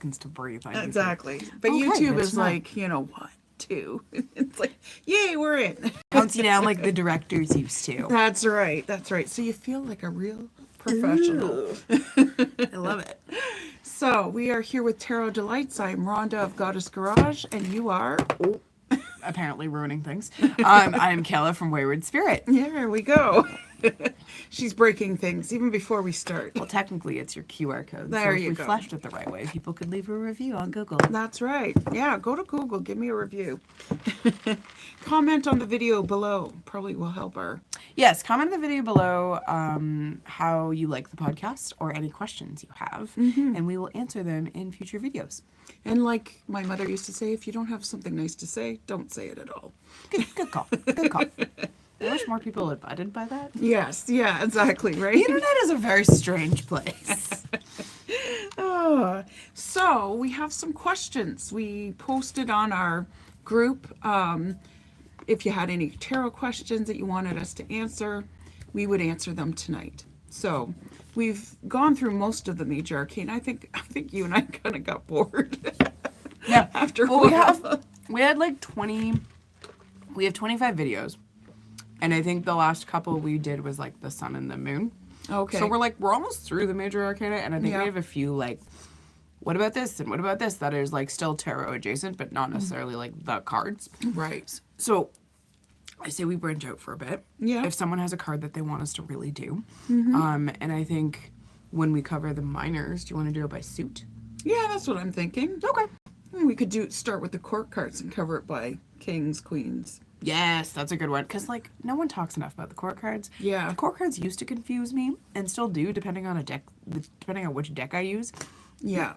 seconds to breathe on YouTube. Exactly. But Okay, YouTube good is to know. like, 1, 2. It's like, yay, we're in. Counts you down like the directors used to. That's right. That's right. So you feel like a real professional. I love it. So we are here with Tarot Delights. I'm Rhonda of Goddess Garage, and you are. Apparently ruining things. I'm Kayla from Wayward Spirit. There we go. She's breaking things even before we start. Well, technically, it's your QR code. There so if you we go. flashed it the right way, people could leave a review on Google. That's right. Yeah, go to Google. Give me a review. Comment on the video below. Probably will help our. Yes, comment in the video below how you like the podcast or any questions you have, and we will answer them in future videos. And like my mother used to say, if you don't have something nice to say, don't say it at all. Good call. Good call. I wish more people abided by that. Yes. Yeah, exactly. Right. The internet is a very strange place. So we have some questions. We posted on our group. If you had any tarot questions that you wanted us to answer, we would answer them tonight. So we've gone through most of the major arcane. I think you and I kind of got bored. Yeah. After Well, a while. we had like 20. We have 25 videos, and I think the last couple we did was like the sun and the moon. Okay. So we're almost through the major arcana, and I think Yeah. we have a few like, what about this and what about this that is like still tarot adjacent, but not necessarily like the cards. Right. So I say we branch out for a bit. Yeah. If someone has a card that they want us to really do, and I think when we cover the minors, do you want to do it by suit? Yeah, that's what I'm thinking. Okay. We could start with the court cards and cover it by kings, queens. Yes, that's a good one. Because, like, no one talks enough about the court cards. Yeah. The court cards used to confuse me, and still do, depending on which deck I use. Yeah.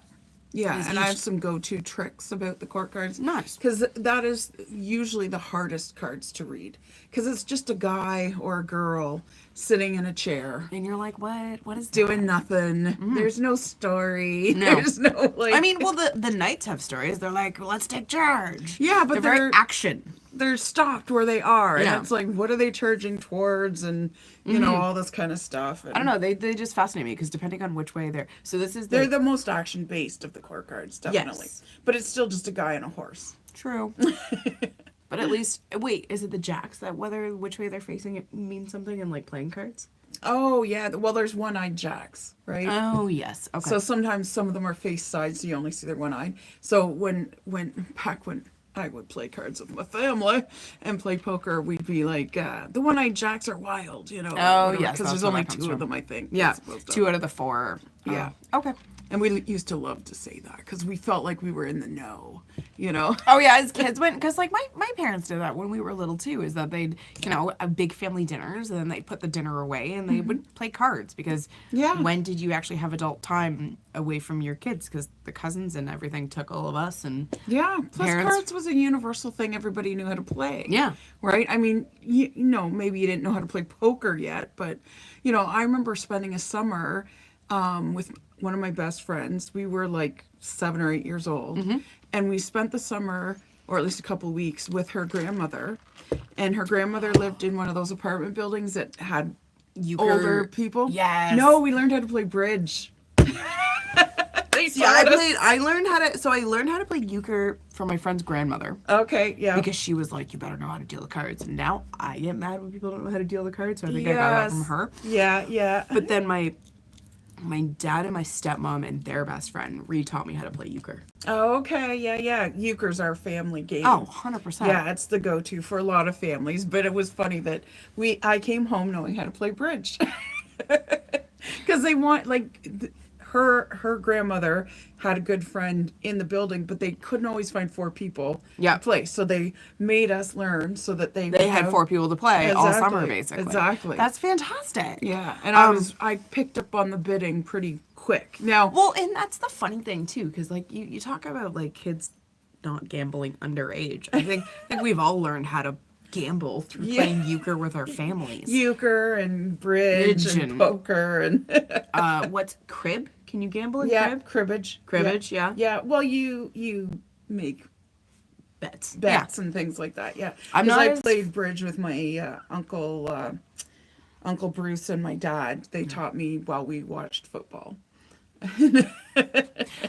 Yeah, Is and I each- have some go-to tricks about the court cards. Nice. Because that is usually the hardest cards to read. Because it's just a guy or a girl sitting in a chair And you're like, what is doing that? nothing. There's no story. No. There's no, like... I mean, well, the knights have stories. They're like, let's take charge. Yeah, but they're very they're- action. they're stopped where they are. Yeah. And it's like, what are they charging towards? And, you know, all this kind of stuff. And I don't know. They just fascinate me because depending on which way they're. So this is they're the most action-based of the court cards, definitely. Yes. But it's still just a guy and a horse. True. But at least, wait, is it the jacks that which way they're facing it means something in like playing cards? Oh, yeah. Well, there's one-eyed jacks, right? Oh, yes. Okay. So sometimes some of them are face side, so you only see their one eye. So when I would play cards with my family and play poker, we'd be like, the one-eyed jacks are wild, you know. Oh, yes, Because there's that's where only that comes two of from. them, I think. yeah, as opposed to- 2 out of the 4. Yeah. Okay. And we used to love to say that because we felt like we were in the know, you know. Oh yeah, as kids went, because like my parents did that when we were little too, is that they'd, have big family dinners and then they'd put the dinner away and they would play cards because Yeah. when did you actually have adult time away from your kids? Because the cousins and everything took all of us and Yeah. Plus, Parents- cards was a universal thing everybody knew how to play. Yeah. Right? I mean, you know, maybe you didn't know how to play poker yet, but, you know, I remember spending a summer with one of my best friends. We were like 7 or 8 years old. And we spent the summer, or at least a couple weeks, with her grandmother. And her grandmother lived in one of those apartment buildings that had older people. Yes. No, we learned how to play bridge. Yeah, I learned how to play euchre from my friend's grandmother. Okay, yeah. Because she was like, you better know how to deal the cards. And now I get mad when people don't know how to deal the cards, so I think I got that from her. Yeah, yeah. But then my dad and my stepmom and their best friend re-taught me how to play euchre. Oh, okay, yeah, yeah. Euchre's our family game. Oh, 100%. Yeah, it's the go-to for a lot of families. But it was funny that I came home knowing how to play bridge. Because they want, like, her grandmother had a good friend in the building, but they couldn't always find 4 people Yeah. to play. So they made us learn so that they Had have- 4 people to play all Exactly, summer, basically. exactly. That's fantastic. Yeah, and Um, I picked up on the bidding pretty quick. Now, Well, and that's the funny thing, too, because, like, you talk about, like, kids not gambling underage. I think we've all learned how to gamble through Yeah. playing euchre with our families. euchre and bridge Bridge and and- poker and What's crib? Can you gamble in yeah, crib? cribbage. Cribbage, yeah. Yeah, well, you make Bets. bets and things like that. Yeah, I'm because not I as- played bridge with my Uncle Bruce and my dad. They taught me while we watched football.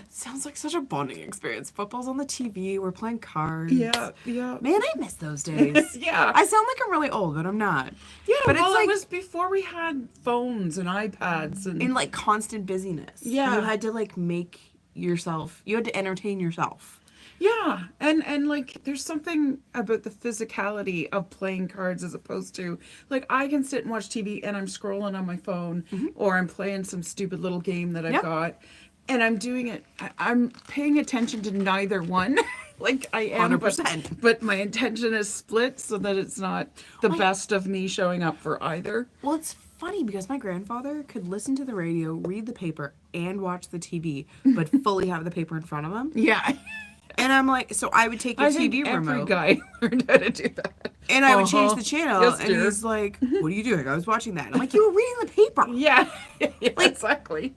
Sounds like such a bonding experience. Football's on the TV. We're playing cards. Yeah, yeah. Man, I miss those days. Yeah. I sound like I'm really old, but I'm not. Yeah, but well, it's like it was before we had phones and iPads and in like constant busyness. Yeah. You had to like make yourself. You had to entertain yourself. yeah, and like there's something about the physicality of playing cards as opposed to like I can sit and watch TV and I'm scrolling on my phone or I'm playing some stupid little game that I've Yep. got and I'm doing it. I'm paying attention to neither one. Like I am, 100%. but my attention is split so that it's not the best of me showing up for either. Well, it's funny because my grandfather could listen to the radio, read the paper, and watch the TV, but fully have the paper in front of him. Yeah. And I'm like, so I would take the I TV think every remote guy learned how to do that. and I would change Uh-huh. the channel, Yes, and dear. he's like, "What are you doing?" I was watching that. And I'm like, "You were reading the paper." Yeah, exactly.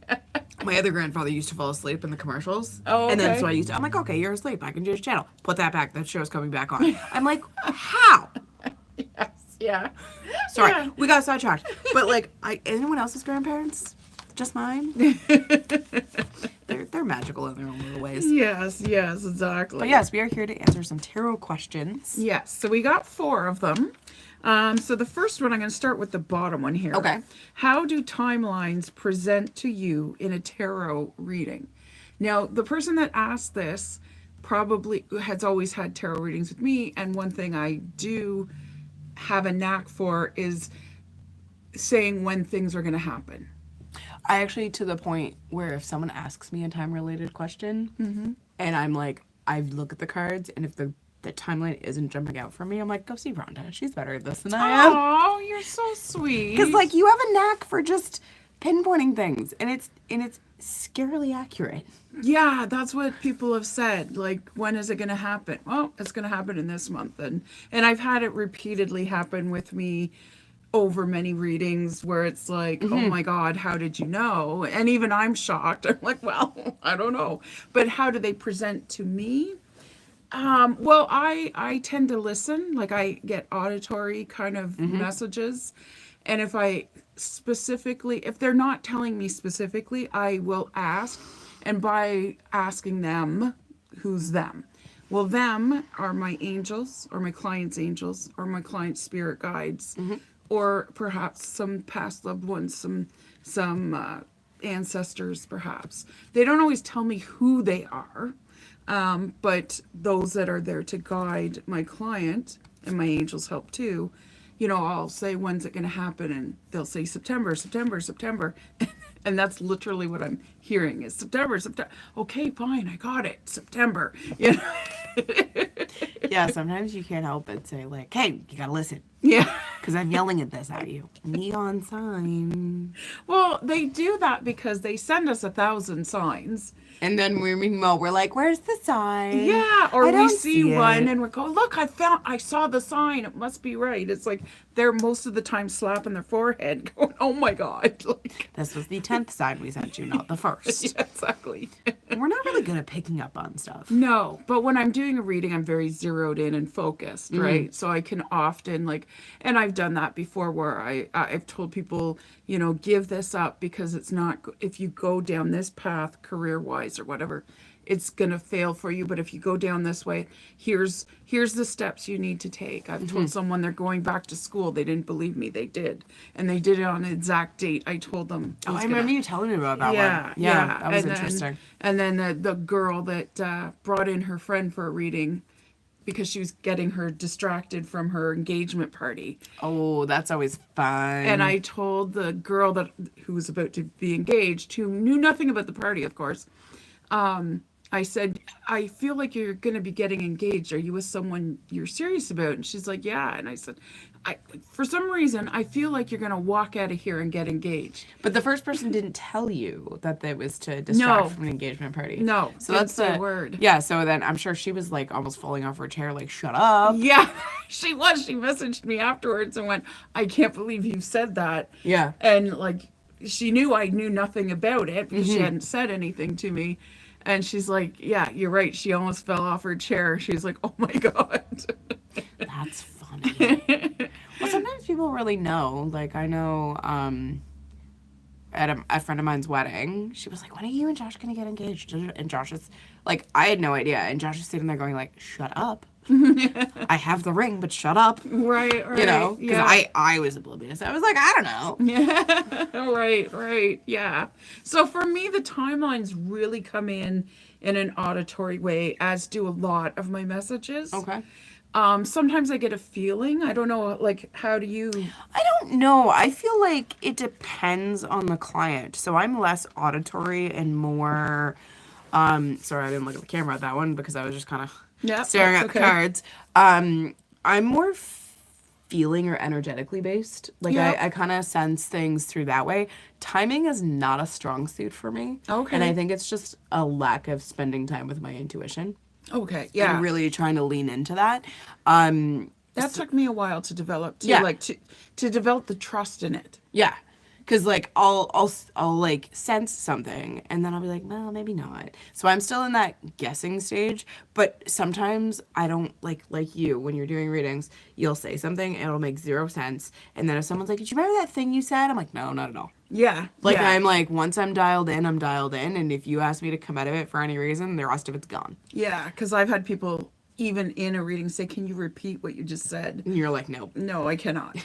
My other grandfather used to fall asleep in the commercials. Oh, And then okay. so I'm like, "Okay, you're asleep. I can change channel. Put that back. That show's coming back on." I'm like, "How?" Yes, yeah. Sorry, Yeah. we got sidetracked. But like, anyone else's grandparents? Just mine? They're magical in their own little ways. Yes, yes, exactly. But yes, we are here to answer some tarot questions. Yes, so we got 4 of them. So the first one, I'm going to start with the bottom one here. Okay. How do timelines present to you in a tarot reading? Now, the person that asked this probably has always had tarot readings with me, and one thing I do have a knack for is saying when things are going to happen. I actually, to the point where if someone asks me a time-related question, and I'm like, I look at the cards, and if the timeline isn't jumping out for me, I'm like, go see Rhonda. She's better at this than I am. Oh, you're so sweet. Because like you have a knack for just pinpointing things, and it's scarily accurate. Yeah, that's what people have said. Like, when is it going to happen? Well, it's going to happen in this month, and I've had it repeatedly happen with me over many readings where it's like, oh my God, how did you know? And even I'm shocked. I'm like, well, I don't know. But how do they present to me? Well, I tend to listen. Like, I get auditory kind of messages, and if they're not telling me specifically, I will ask, and by asking them, who's them? Well, them are my angels, or my client's angels, or my client's spirit guides, or perhaps some past loved ones, some ancestors, perhaps. They don't always tell me who they are, but those that are there to guide my client, and my angels help too. You know, I'll say, when's it going to happen? And they'll say September, September, September. And that's literally what I'm hearing is September, September. Okay, fine, I got it. September. You know? Yeah, sometimes you can't help but say like, hey, you gotta listen. Yeah. Because I'm yelling at this at you. Neon sign. Well, they do that because they send us 1,000 signs. And then we're like, where's the sign? Yeah, or I we don't see see one it. and we go, look, I saw the sign. It must be right. It's like they're most of the time slapping their forehead going, oh my God. Like, This was the 10th sign we sent you, not the first. yeah, exactly. We're not really good at picking up on stuff. No, but when I'm doing a reading, I'm very zeroed in and focused, right? So I can often and I've done that before where I've told people, you know, give this up because it's not, if you go down this path career-wise or whatever, it's going to fail for you. But if you go down this way, here's the steps you need to take. I've told someone they're going back to school. They didn't believe me. They did. And they did it on the exact date I told them. Oh, I remember you telling me about that Yeah, one. yeah. That was And then- interesting. And then the girl that brought in her friend for a reading because she was getting her distracted from her engagement party. Oh, that's always fun. And I told the girl who was about to be engaged, who knew nothing about the party, of course, I said, I feel like you're going to be getting engaged. Are you with someone you're serious about? And she's like, yeah. And I said, for some reason, I feel like you're going to walk out of here and get engaged. But the first person didn't tell you that it was to distract No. from an engagement party. No, So didn't that's say a the word. Yeah, so then I'm sure she was like almost falling off her chair, like, shut up. Yeah, she was. She messaged me afterwards and went, I can't believe you said that. Yeah. And like, she knew I knew nothing about it because she hadn't said anything to me. And she's like, yeah, you're right. She almost fell off her chair. She's like, oh my God. That's funny. Well, sometimes people really know. Like, I know at a friend of mine's wedding. She was like, when are you and Josh going to get engaged? And Josh is like, I had no idea. And Josh is sitting there going like, shut up. I have the ring, but shut up. Right. You know, because I was oblivious. I was like, I don't know. Yeah. Right. Yeah. So for me, the timelines really come in an auditory way, as do a lot of my messages. Okay. Sometimes I get a feeling. I don't know, like, how do you? I don't know. I feel like it depends on the client. So I'm less auditory and more. Sorry, I didn't look at the camera at that one because I was just kind of staring at the cards. I'm more feeling or energetically based. Like I kind of sense things through that way. Timing is not a strong suit for me. Okay. And I think it's just a lack of spending time with my intuition. Okay. Yeah. And really trying to lean into that. That took me a while to develop too. Yeah. Like to develop the trust in it. Yeah. Cause like I'll like sense something and then I'll be like, well, maybe not. So I'm still in that guessing stage, but sometimes I don't like you when you're doing readings, you'll say something and it'll make zero sense. And then if someone's like, did you remember that thing you said? I'm like, no, not at all. Yeah. Like yeah. I'm like, once I'm dialed in, I'm dialed in. And if you ask me to come out of it for any reason, the rest of it's gone. Yeah. Because I've had people even in a reading say, can you repeat what you just said? And you're like, nope. No, I cannot.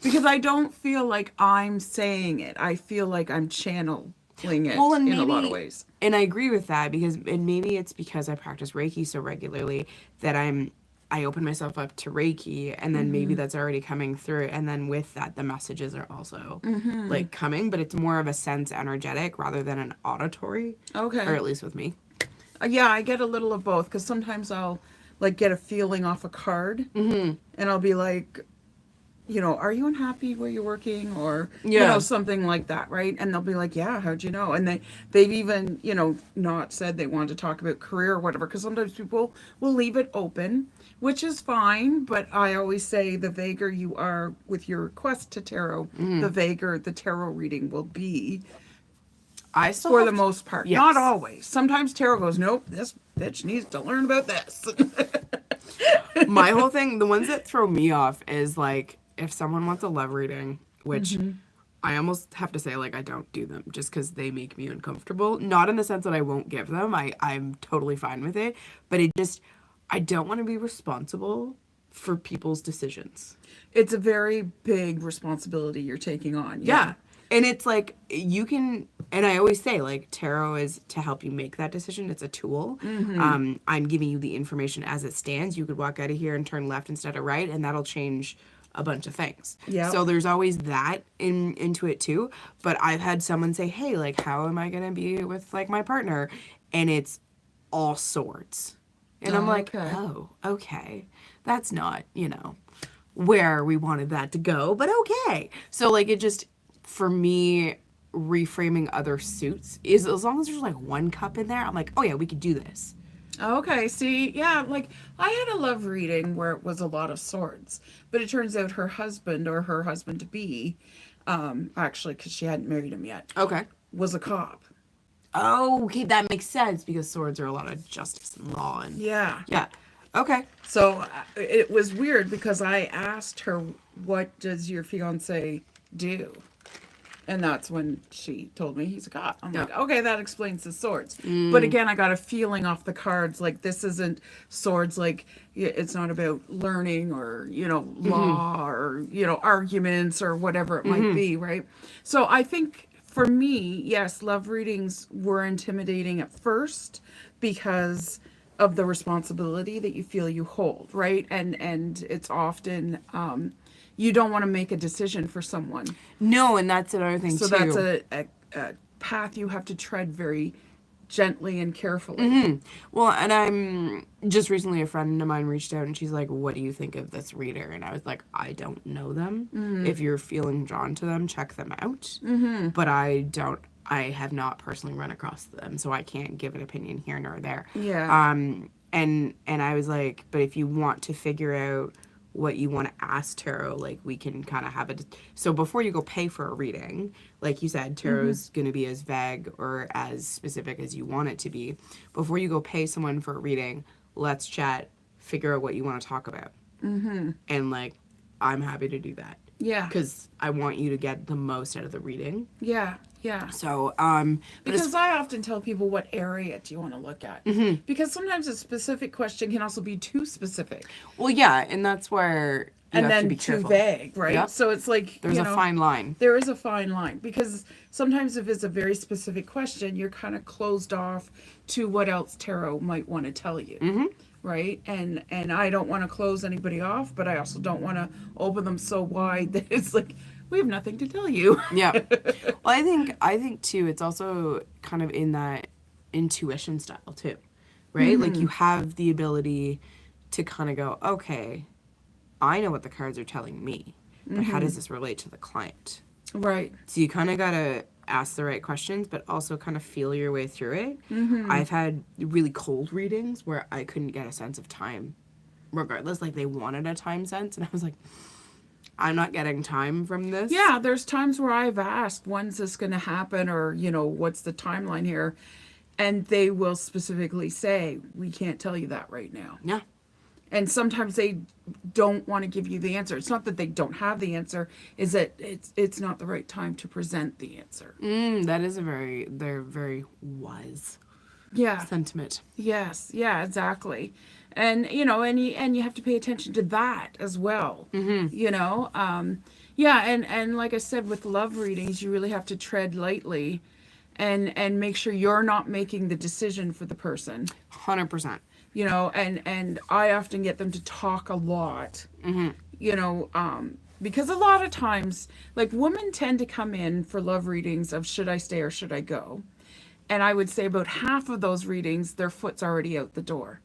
Because I don't feel like I'm saying it. I feel like I'm channeling it in a lot of ways. And I agree with that and maybe it's because I practice Reiki so regularly that I open myself up to Reiki and then maybe that's already coming through. And then with that, the messages are also like coming, but it's more of a sense energetic rather than an auditory. Okay. Or at least with me. Yeah, I get a little of both because sometimes I'll like get a feeling off a card and I'll be like, you know, are you unhappy where you're working or, you know, something like that, right? And they'll be like, yeah, how'd you know? And they've even, you know, not said they want to talk about career or whatever, because sometimes people will leave it open, which is fine. But I always say the vaguer you are with your request to tarot, the vaguer the tarot reading will be. For the most part. Yes. Not always. Sometimes tarot goes, nope, this bitch needs to learn about this. My whole thing, the ones that throw me off is like, if someone wants a love reading, which I almost have to say, like, I don't do them just because they make me uncomfortable. Not in the sense that I won't give them. I'm totally fine with it. But I don't want to be responsible for people's decisions. It's a very big responsibility you're taking on. Yeah. And it's like, you can, and I always say, like, tarot is to help you make that decision. It's a tool. I'm giving you the information as it stands. You could walk out of here and turn left instead of right, and that'll change a bunch of things. Yeah. So there's always that into it too. But I've had someone say, hey, like, how am I going to be with, like, my partner? And it's all swords. And I'm like, oh, okay. That's not, you know, where we wanted that to go, but okay. So, like, it just, for me, reframing other suits is, as long as there's, like, one cup in there, I'm like, oh, yeah, we could do this. Okay, see, yeah, like I had a love reading where it was a lot of swords, but it turns out her husband or her husband to be, actually, because she hadn't married him yet, Okay. was a cop. Oh, okay, that makes sense because swords are a lot of justice and law and Yeah. Okay. So it was weird because I asked her, what does your fiance do? And that's when she told me he's a cop. I'm like, okay, that explains the swords. But again, I got a feeling off the cards, like this isn't swords, like it's not about learning or, you know, law or, you know, arguments or whatever it might be, right? So I think for me, yes, love readings were intimidating at first because of the responsibility that you feel you hold, right? And it's often you don't want to make a decision for someone. No, and that's another thing So too. that's a path you have to tread very gently and carefully. Well, and I'm just recently, a friend of mine reached out and she's like, what do you think of this reader? And I was like, I don't know them. If you're feeling drawn to them, check them out. But I have not personally run across them, so I can't give an opinion here nor there. Yeah. And I was like, but if you want to figure out what you want to ask tarot, like we can kind of have it. So before you go pay for a reading, like you said, tarot's going to be as vague or as specific as you want it to be. Before you go pay someone for a reading, let's chat, figure out what you want to talk about. And like, I'm happy to do that. Yeah. because I want you to get the most out of the reading. Yeah. Yeah. So, but Because I often tell people, what area do you want to look at? Because sometimes a specific question can also be too specific. well, yeah, and that's where you And have to then be too careful. vague, right? Yep. So it's like, There's a fine line. There is a fine line, because sometimes if it's a very specific question, you're kind of closed off to what else tarot might want to tell you. Right? And I don't want to close anybody off, but I also don't want to open them so wide that it's like, we have nothing to tell you. Yeah. Well, I think too, it's also kind of in that intuition style too, right? Like you have the ability to kind of go, okay, I know what the cards are telling me, but how does this relate to the client? Right. So you kind of got to ask the right questions, but also kind of feel your way through it. I've had really cold readings where I couldn't get a sense of time regardless. Like they wanted a time sense, and I was like, I'm not getting time from this. Yeah, there's times where I've asked, when's this going to happen, or, what's the timeline here? And they will specifically say, we can't tell you that right now. Yeah. And sometimes they don't want to give you the answer. It's not that they don't have the answer, is that it's not the right time to present the answer. That is they're very wise Yeah. sentiment. Yes. Yeah, exactly. And, and you have to pay attention to that as well. Yeah. And like I said, with love readings, you really have to tread lightly and make sure you're not making the decision for the person. 100%. And I often get them to talk a lot, because a lot of times, like, women tend to come in for love readings of should I stay or should I go? And I would say about half of those readings, their foot's already out the door.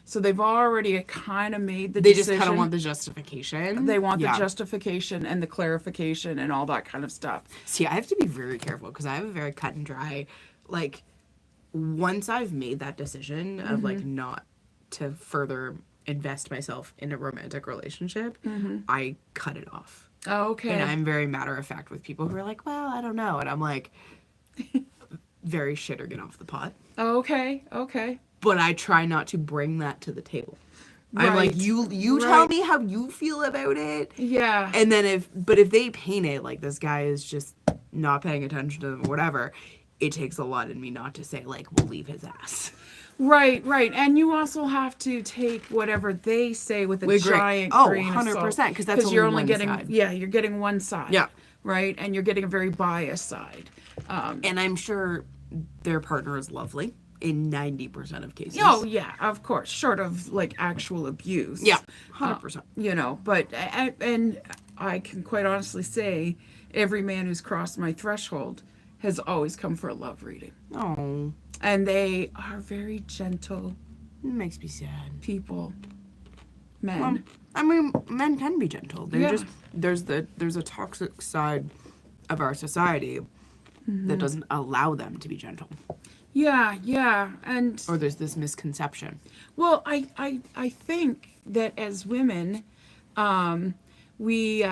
So they've already kind of made the They decision. just kind of want the justification. They want Yeah. the justification and the clarification and all that kind of stuff. See, I have to be very careful because I have a very cut and dry, like, once I've made that decision of, like, not to further invest myself in a romantic relationship, I cut it off. Oh, okay. And I'm very matter of fact with people who are like, well, I don't know. And I'm like, very shit or get off the pot. Oh, okay. Okay. But I try not to bring that to the table. I'm like, Right. you tell Right. me how you feel about it. Yeah. And then if they paint it like this guy is just not paying attention to them or whatever, it takes a lot in me not to say, like, we'll leave his ass. Right, right. And you also have to take whatever they say with a With giant oh, grain of salt. 100%, 'cause that's you're only only one getting side. Yeah, you're getting one side. Yeah. Right? And you're getting a very biased side. And I'm sure their partner is lovely in 90% of cases. Oh, yeah, of course. Short of like actual abuse. Yeah, 100%. But and I can quite honestly say every man who's crossed my threshold has always come for a love reading. Oh, And they are very gentle it makes me sad. people. Men. I mean, men can be gentle. They're Yeah. just there's a toxic side of our society that doesn't allow them to be gentle. Yeah, yeah. And Or there's this misconception. well, I think that as women, we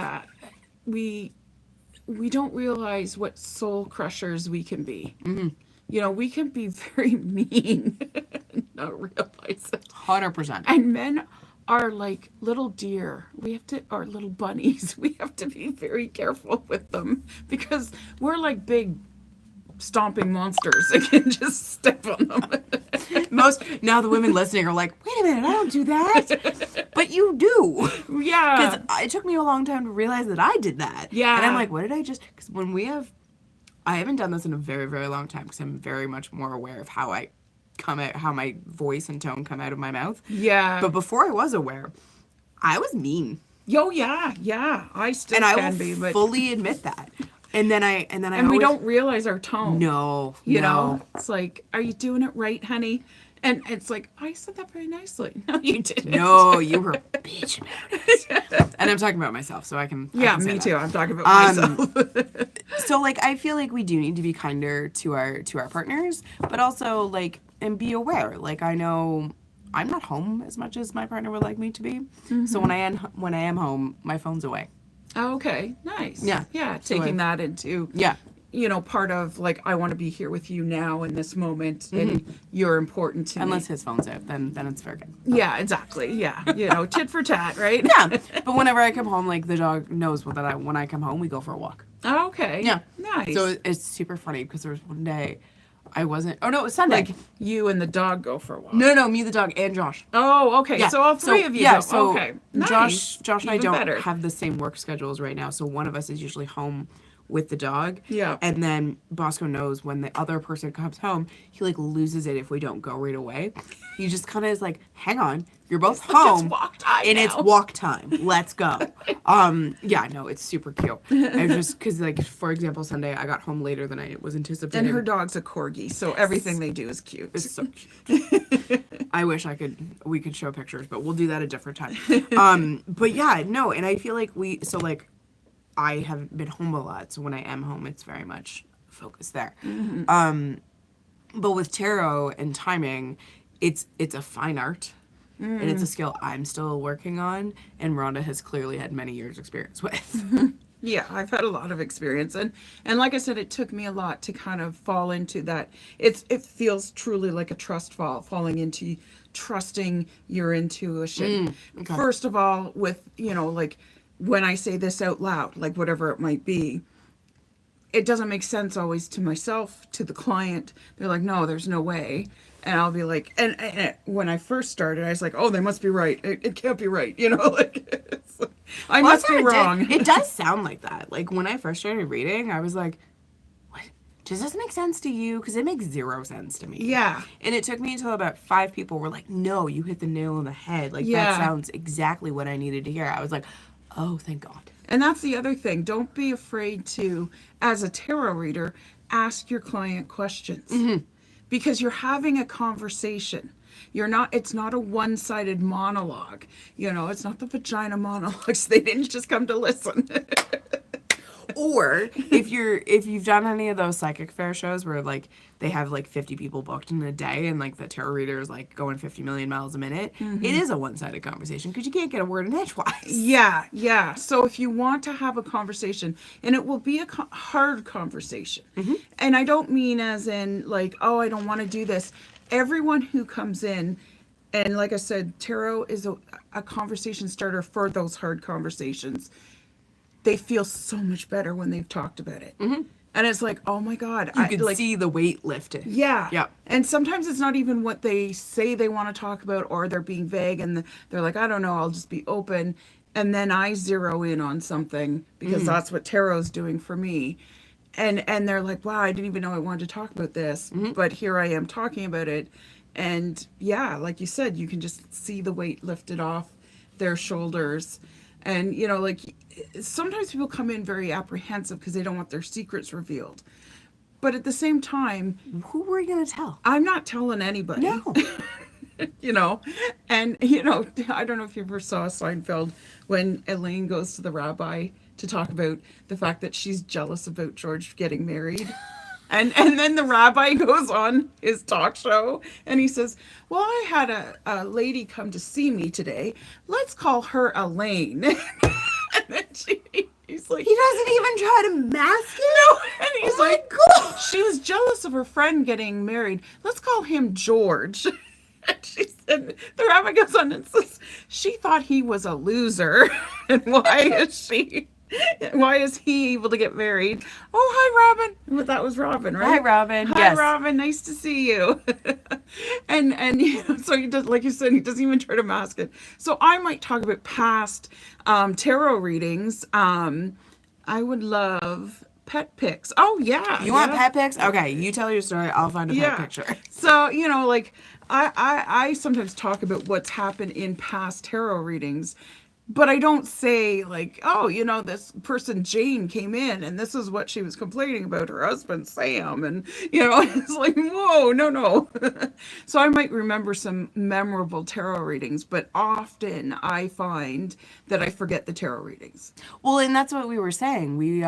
don't realize what soul crushers we can be. We can be very mean and not realize it. 100%. And men are like little deer. Or little bunnies. We have to be very careful with them because we're like big stomping monsters that can just step on them. Now the women listening are like, wait a minute, I don't do that. But you do. Yeah. Because it took me a long time to realize that I did that. Yeah. And I'm like, what did I just... Because I haven't done this in a very, very long time because I'm very much more aware of how I come out, how my voice and tone come out of my mouth. Yeah. But before I was aware, I was mean. Oh yeah, yeah. I still And I can will be, but fully admit that. And then I and we always- don't realize our tone. No. You no. know, it's like, are you doing it right, honey? And it's like, I said that very nicely. No, you didn't. No, you were a bitch about it. And I'm talking about myself, so I can. I Yeah, can say me that. too. I'm talking about myself. So like I feel like we do need to be kinder to our partners, but also like and be aware. Like I know I'm not home as much as my partner would like me to be. So when I am home, my phone's away. Okay, nice. Yeah. Yeah, So taking that into Yeah. you know, part of like, I want to be here with you now in this moment, and you're important to Unless me. his phone's out, then it's fair game. Yeah, exactly. Yeah, you know, tit for tat, right? Yeah, but whenever I come home, like the dog knows that when I come home, we go for a walk. Okay. Yeah, Nice. So it's super funny because there was one day I wasn't. Oh no, it was Sunday. like you and the dog go for a walk. No, me, the dog, and Josh. Oh, okay. Yeah. So all three of you. Yeah. go. So okay. Nice. Josh and I Even don't better. have the same work schedules right now. So one of us is usually home with the dog. Yeah. And then Bosco knows when the other person comes home, he like loses it if we don't go right away. He just kind of is like, "Hang on, you're both home, walk time and now." it's walk time. Let's go." Yeah, no, it's super cute. I just because like for example, Sunday I got home later than I was anticipating. And her dog's a corgi, so everything they do is cute. It's so cute. I wish we could show pictures, but we'll do that a different time. But yeah, no, and I feel like I have been home a lot, so when I am home, it's very much focused there. But with tarot and timing, it's a fine art, and it's a skill I'm still working on, and Rhonda has clearly had many years experience with. Yeah, I've had a lot of experience, and like I said, it took me a lot to kind of fall into that. It feels truly like a trust fall, falling into trusting your intuition. Okay. First of all, with, you know, like when I say this out loud, like whatever it might be, it doesn't make sense always to myself, to the client. They're like, no, there's no way. And I'll be like, and when I first started, I was like, oh, they must be right. It can't be right. You know, like, I Well, must that's be how wrong. It does sound like that. Like when I first started reading, I was like, what? Does this make sense to you? Because it makes zero sense to me. Yeah. And it took me until about 5 people were like, no, you hit the nail on the head. Like Yeah. that sounds exactly what I needed to hear. I was like, oh, thank God. And that's the other thing. Don't be afraid to, as a tarot reader, ask your client questions. Because you're having a conversation. It's not a one-sided monologue. You know, it's not the vagina monologues. They didn't just come to listen. Or if you've done any of those psychic fair shows where like they have like 50 people booked in a day and like the tarot reader is like going 50 million miles a minute, it is a one-sided conversation because you can't get a word in edgewise. Yeah. So if you want to have a conversation, and it will be a hard conversation, and I don't mean as in like, oh, I don't want to do this. Everyone who comes in, and like I said, tarot is a conversation starter for those hard conversations. They feel so much better when they've talked about it. And it's like, oh my God. You can see the weight lifted. Yeah. Yep. And sometimes it's not even what they say they want to talk about, or they're being vague and they're like, I don't know, I'll just be open. And then I zero in on something because that's what tarot's doing for me. And they're like, wow, I didn't even know I wanted to talk about this, but here I am talking about it. And yeah, like you said, you can just see the weight lifted off their shoulders. And, you know, like sometimes people come in very apprehensive because they don't want their secrets revealed. But at the same time, Who were you gonna tell? I'm not telling anybody. No. You know, and, you know, I don't know if you ever saw Seinfeld when Elaine goes to the rabbi to talk about the fact that she's jealous about George getting married. And then the rabbi goes on his talk show and he says, well, I had a lady come to see me today. Let's call her Elaine. And then he's like, He doesn't even try to mask it. no. And he's Oh my like, God. she was jealous of her friend getting married. Let's call him George. And she said, the rabbi goes on and says, she thought he was a loser. And why is he able to get married? Oh, hi, Robin. Well, that was Robin, right? Hi, Robin. Hi, Yes. Robin. Nice to see you. and you know, so he does, like you said, he doesn't even try to mask it. So I might talk about past tarot readings. I would love pet pics. Oh, yeah. You want pet pics? Okay, you tell your story. I'll find a pet picture. So, you know, like I sometimes talk about what's happened in past tarot readings, but I don't say like, oh, you know, this person Jane came in and this is what she was complaining about her husband Sam, and you know, it's like, whoa, no. So I might remember some memorable tarot readings, but often I find that I forget the tarot readings. Well, and that's what we were saying. We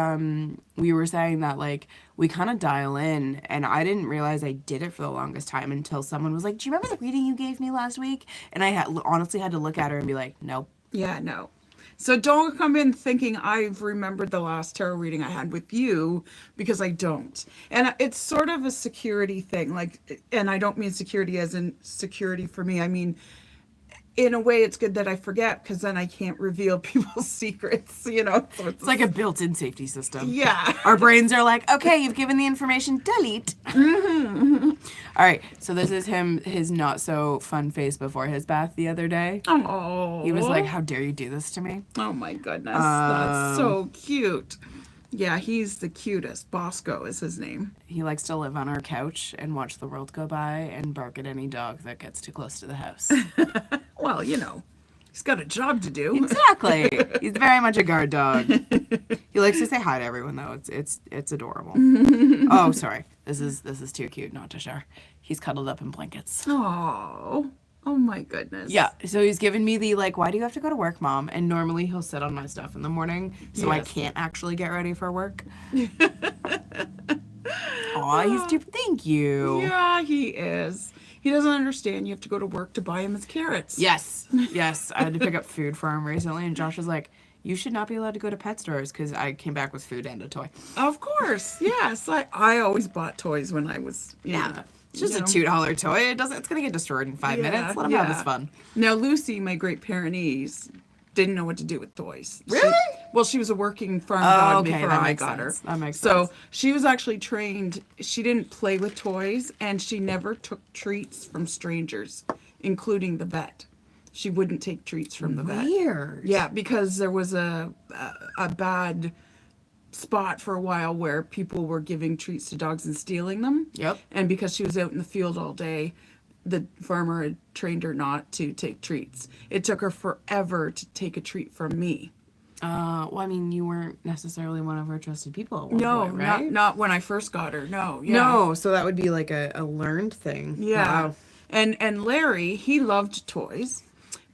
were saying that like we kind of dial in, and I didn't realize I did it for the longest time until someone was like, "Do you remember the reading you gave me last week?" And I honestly had to look at her and be like, "Nope." Yeah, no. So don't come in thinking I've remembered the last tarot reading I had with you, because I don't. And it's sort of a security thing. Like, and I don't mean security as in security for me. I mean, in a way, it's good that I forget, because then I can't reveal people's secrets, you know? So It's like a built-in safety system. yeah. Our brains are like, okay, you've given the information, delete. All right, so this is him, his not so fun face before his bath the other day. Oh. He was like, how dare you do this to me? Oh my goodness. That's so cute. Yeah, he's the cutest. Bosco is his name. He likes to live on our couch and watch the world go by and bark at any dog that gets too close to the house. Well, you know, he's got a job to do. Exactly. He's very much a guard dog. He likes to say hi to everyone though. It's adorable. Oh, sorry. This is too cute not to share. He's cuddled up in blankets. Oh. Oh my goodness. Yeah. So he's given me the like, why do you have to go to work, Mom? And normally he'll sit on my stuff in the morning, so I Yes. can't actually get ready for work. Aw, he's too. Thank you. Yeah, he is. He doesn't understand you have to go to work to buy him his carrots. Yes. Yes. I had to pick up food for him recently, and Josh was like, you should not be allowed to go to pet stores, because I came back with food and a toy. Of course. Yes. I always bought toys when I was Yeah. It's just you know. a $2 toy. It's going to get destroyed in 5 minutes. Let him have his fun. Now, Lucy, my great Pyrenees, didn't know what to do with toys. Really? Well, she was a working farm dog okay, before that I makes got sense. her. That makes so sense. she was actually trained. She didn't play with toys, and she never took treats from strangers, including the vet. She wouldn't take treats from the vet. Weird. Yeah, because there was a bad spot for a while where people were giving treats to dogs and stealing them. Yep. And because she was out in the field all day, the farmer had trained her not to take treats. It took her forever to take a treat from me. Well, I mean, you weren't necessarily one of her trusted people at one No, point, right? not when I first got her. No, yeah. No, so that would be like a learned thing. Yeah. Wow. And Larry, he loved toys,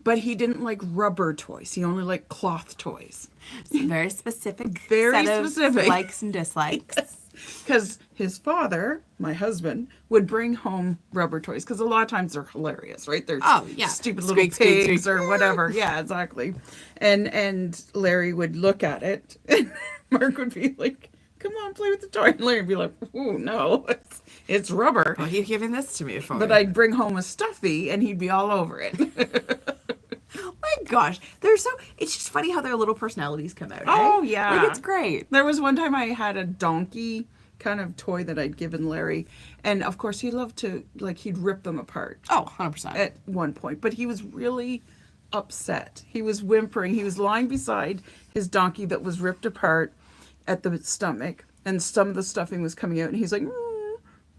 but he didn't like rubber toys. He only liked cloth toys. Very specific. Very set of specific. likes and dislikes. Because his father, my husband, would bring home rubber toys, because a lot of times they're hilarious, right? They're Oh, yeah. stupid Squeak, little squeak, pigs squeak. or whatever. Yeah, exactly. And Larry would look at it, and Mark would be like, "Come on, play with the toy." And Larry would be like, "Oh no, it's rubber." Well, you've given this to me before. But I'd bring home a stuffy, and he'd be all over it. my gosh, they're so. It's just funny how their little personalities come out. Oh, eh? yeah. Like it's great. There was one time I had a donkey kind of toy that I'd given Larry, and of course he loved to, like, he'd rip them apart Oh, 100%. at one point, but he was really upset. He was whimpering. He was lying beside his donkey that was ripped apart at the stomach, and some of the stuffing was coming out, and he's like, "Mm,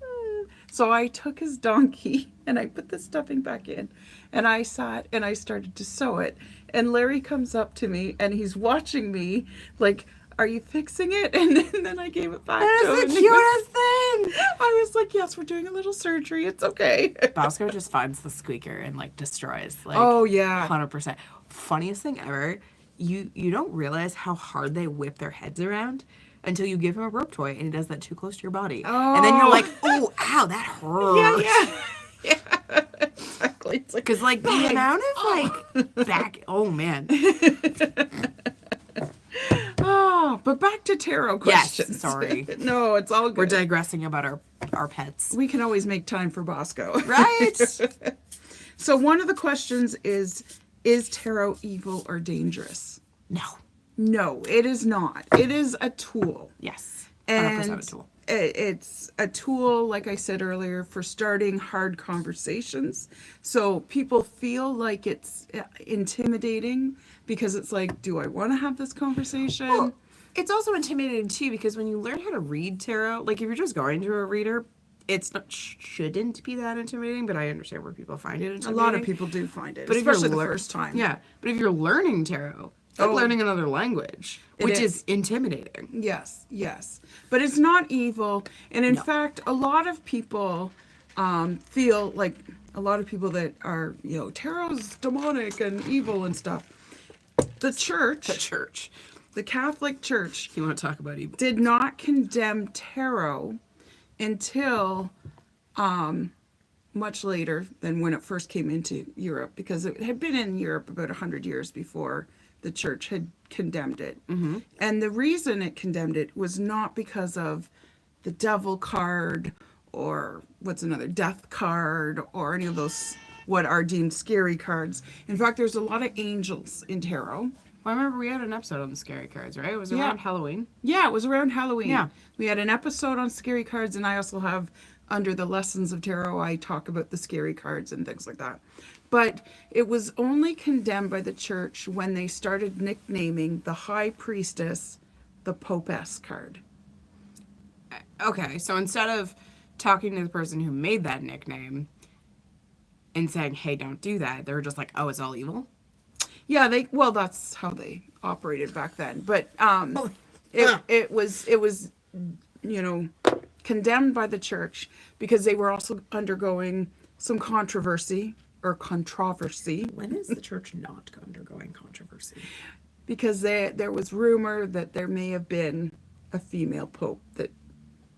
mm." So I took his donkey and I put the stuffing back in, and I sat and I started to sew it, and Larry comes up to me and he's watching me like, "Are you fixing it?" And then I gave it back to him. That's the and he was- cutest thing. I was like, "Yes, we're doing a little surgery. It's okay." Bosco just finds the squeaker and like destroys. Like, Oh, yeah. 100%. Funniest thing ever. You don't realize how hard they whip their heads around until you give him a rope toy and he does that too close to your body. And then you're Oh. like, oh, ow, that hurts. Yeah. Exactly. It's like, Because like the amount of like back. Oh man. oh, but back to tarot Yes, questions. sorry. No, it's all good. We're digressing about our pets. We can always make time for Bosco. Right? So one of the questions is tarot evil or dangerous? No. No, it is not. It is a tool. Yes. 100% And a tool. it's a tool, like I said earlier, for starting hard conversations. So people feel like it's intimidating because it's like, do I want to have this conversation? Well, it's also intimidating too because when you learn how to read tarot, like if you're just going to a reader, it's not shouldn't be that intimidating, but I understand where people find it A intimidating. lot of people do find it, But if you're especially the lear- first time. Yeah, but if you're learning tarot, it's like Oh. learning another language, It which is. is intimidating. Yes, yes. But it's not evil. And in No. fact, a lot of people feel like a lot of people that are, tarot's demonic and evil and stuff. The church, The church. the Catholic Church, You want to talk about evil? did not condemn tarot until much later than when it first came into Europe, because it had been in Europe about 100 years before the church had condemned it. And the reason it condemned it was not because of the devil card or what's another death card or any of those what are deemed scary cards. In fact, there's a lot of angels in tarot. Well, I remember we had an episode on the scary cards, right? It was Yeah. around Halloween. Yeah, it was around Halloween. Yeah. We had an episode on scary cards, and I also have under the lessons of tarot, I talk about the scary cards and things like that. But it was only condemned by the church when they started nicknaming the high priestess the Popess card. Okay, so instead of talking to the person who made that nickname and saying, hey, don't do that, they were just like, oh, it's all evil? Yeah, well, that's how they operated back then. But it was condemned by the church because they were also undergoing some controversy. When is the church not undergoing controversy? Because there was rumor that there may have been a female pope that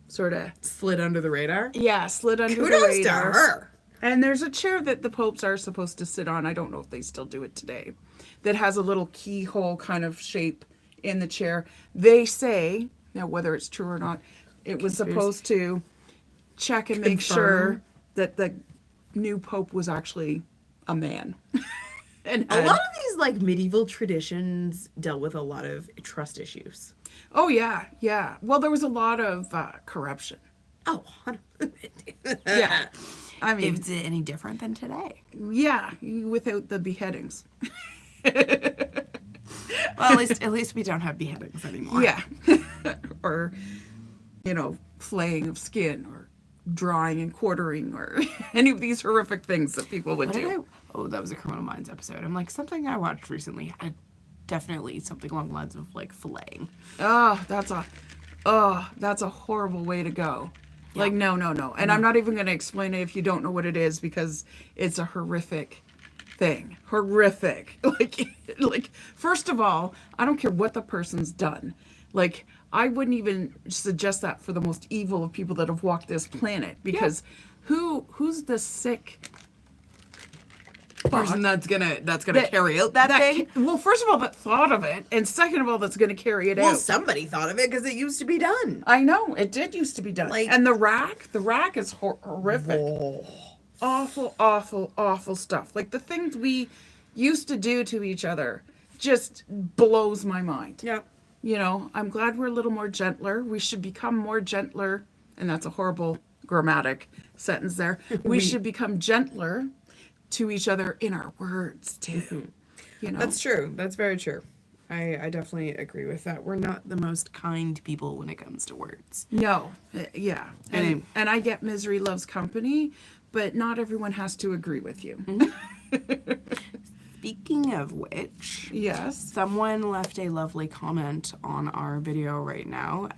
sort of Slid under the radar? slid under the Kudos to radar. her. And there's a chair that the popes are supposed to sit on. I don't know if they still do it today. That has a little keyhole kind of shape in the chair. They say, now whether it's true or not, it was supposed to check and make sure that the new pope was actually a man. And A lot of these like medieval traditions dealt with a lot of trust issues. oh yeah, yeah. Well, there was a lot of corruption. Oh, Yeah. I mean, is it any different than today? yeah, without the beheadings. Well, at least we don't have beheadings anymore. Yeah. Or, flaying of skin or drawing and quartering or any of these horrific things that people would What did do. Oh, that was a Criminal Minds episode. I'm like, something I watched recently had definitely something along the lines of like filleting. Oh, that's a horrible way to go. Like, no. And I'm not even going to explain it if you don't know what it is because it's a horrific thing. Horrific. Like, first of all, I don't care what the person's done. Like, I wouldn't even suggest that for the most evil of people that have walked this planet because who's the sick Person that's gonna carry out that thing. Well, first of all, that thought of it, and second of all, that's going to carry it Well, out. somebody thought of it because it used to be done. I know it did used to be done. Like- And the rack is horrific. Awful, awful, awful stuff. Like the things we used to do to each other just blows my mind. Yeah. I'm glad we're a little more gentler. We should become more gentler, and that's a horrible grammatic sentence there. We should become gentler to each other in our words too. That's true. That's very true. I definitely agree with that. We're not the most kind people when it comes to words. No, yeah. And I get misery loves company, but not everyone has to agree with you. Speaking of which, Yes. someone left a lovely comment on our video right now.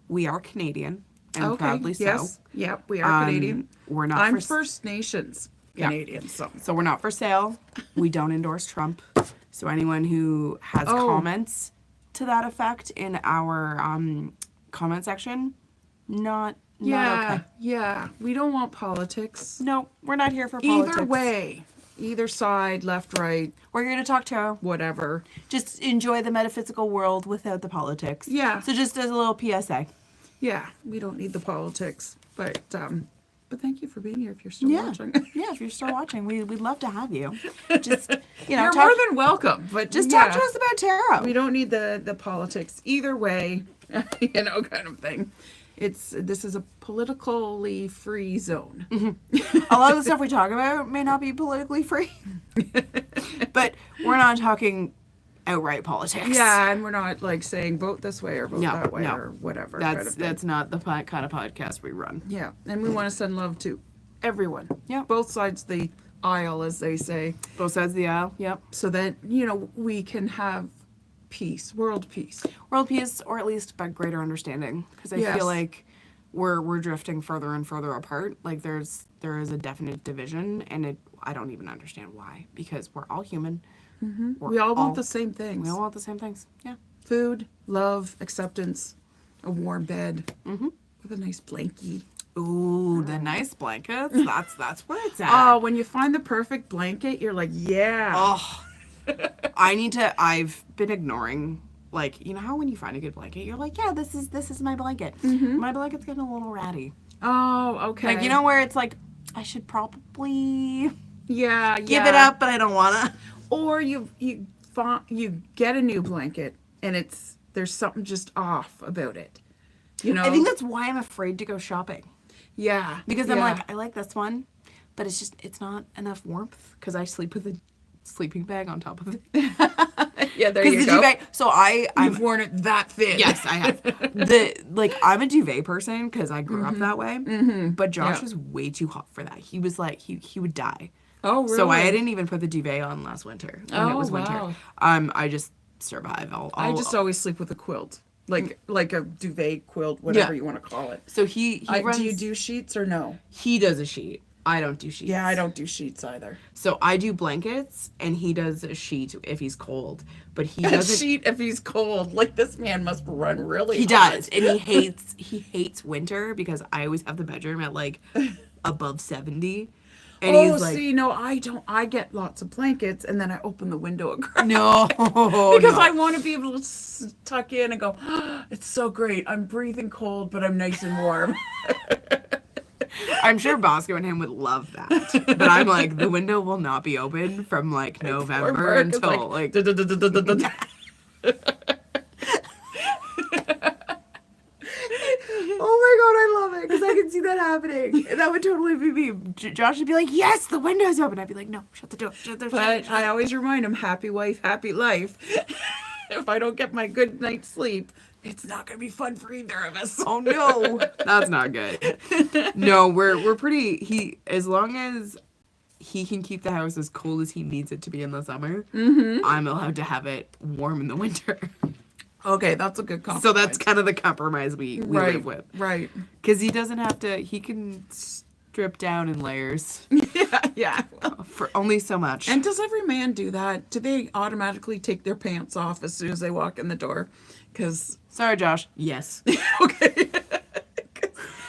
We are Canadian, and proudly so. Yes. Yep, we are Canadian. We're not I'm for First Nations Canadian, so. So we're not for sale. We don't endorse Trump. So anyone who has comments to that effect in our comment section, not okay. Yeah. We don't want politics. No, we're not here for politics. Either way, either side, left, right, We're here to talk tarot. whatever. Just enjoy the metaphysical world without the politics. Yeah. So just as a little PSA. Yeah, we don't need the politics, but thank you for being here if you're still Yeah. watching. Yeah, if you're still watching, we'd love to have you. Just, You're talk, more than welcome, but just yeah, talk to us about tarot. We don't need the politics either way, kind of thing. This is a politically free zone. A lot of the stuff we talk about may not be politically free, but we're not talking outright politics. Yeah, and we're not like saying vote this way or vote No, that way no. or whatever. kind of thing. That's not the kind of podcast we run. Yeah, and we want to send love to everyone. Yeah. Both sides of the aisle, as they say, Both sides of the aisle. Yep. so that we can have peace, world peace. World peace, or at least by greater understanding, because I Yes. feel like we're drifting further and further apart. Like there is a definite division, and I don't even understand why, because we're all human. We're We all want the same things. We all want the same things. Yeah. Food, love, acceptance, a warm bed with a nice blankie. Ooh, the nice blankets. That's where it's at. Oh, when you find the perfect blanket, you're like, yeah. Oh, I've been ignoring, like, you know how when you find a good blanket, you're like, yeah, this is my blanket. My blanket's getting a little ratty. Oh, okay. Like, you know where it's like, I should probably Yeah, give it up, but I don't wanna. Or you get a new blanket and there's something just off about it. You know? I think that's why I'm afraid to go shopping. Yeah. Because I'm yeah. like, I like this one, but it's not enough warmth because I sleep with a sleeping bag on top of it. Yeah, there Because you the go. duvet, so I'm You've worn it that thin. yes, I have. I'm a duvet person because I grew up that way. But Josh Yeah. was way too hot for that. He was like, he would die. Oh, really? So I didn't even put the duvet on last winter when it Oh, was winter. wow. I just survive. I just always sleep with a quilt. Like a duvet quilt, whatever Yeah. you want to call it. So he runs. Do you do sheets or no? He does a sheet. I don't do sheets. Yeah, I don't do sheets either. So I do blankets, and he does a sheet if he's cold. But he A doesn't. sheet if he's cold. Like, this man must run really He hot. does, and he hates winter because I always have the bedroom at like above 70, and Oh, he's like, see, no, I don't. I get lots of blankets, and then I open the window a crack. no, Because no. I want to be able to tuck in and go, it's so great. I'm breathing cold, but I'm nice and warm. I'm sure Bosco and him would love that, but I'm like, the window will not be open from like November Bird is until like. Oh my god, I love it because I can see that happening. That would totally be me. Josh would be like, "Yes, the window's open." I'd be like, "No, shut the door." Shut the door. But I always remind him, happy wife, happy life. If I don't get my good night's sleep, it's not going to be fun for either of us. Oh no, that's not good. No, we're pretty. As long as he can keep the house as cold as he needs it to be in the summer, I'm allowed to have it warm in the winter. Okay, that's a good compromise. So that's kind of the compromise we right, live with. right. Because he doesn't have to. He can strip down in layers Yeah. for only so much. And does every man do that? Do they automatically take their pants off as soon as they walk in the door? Because Sorry, Josh. Yes, okay,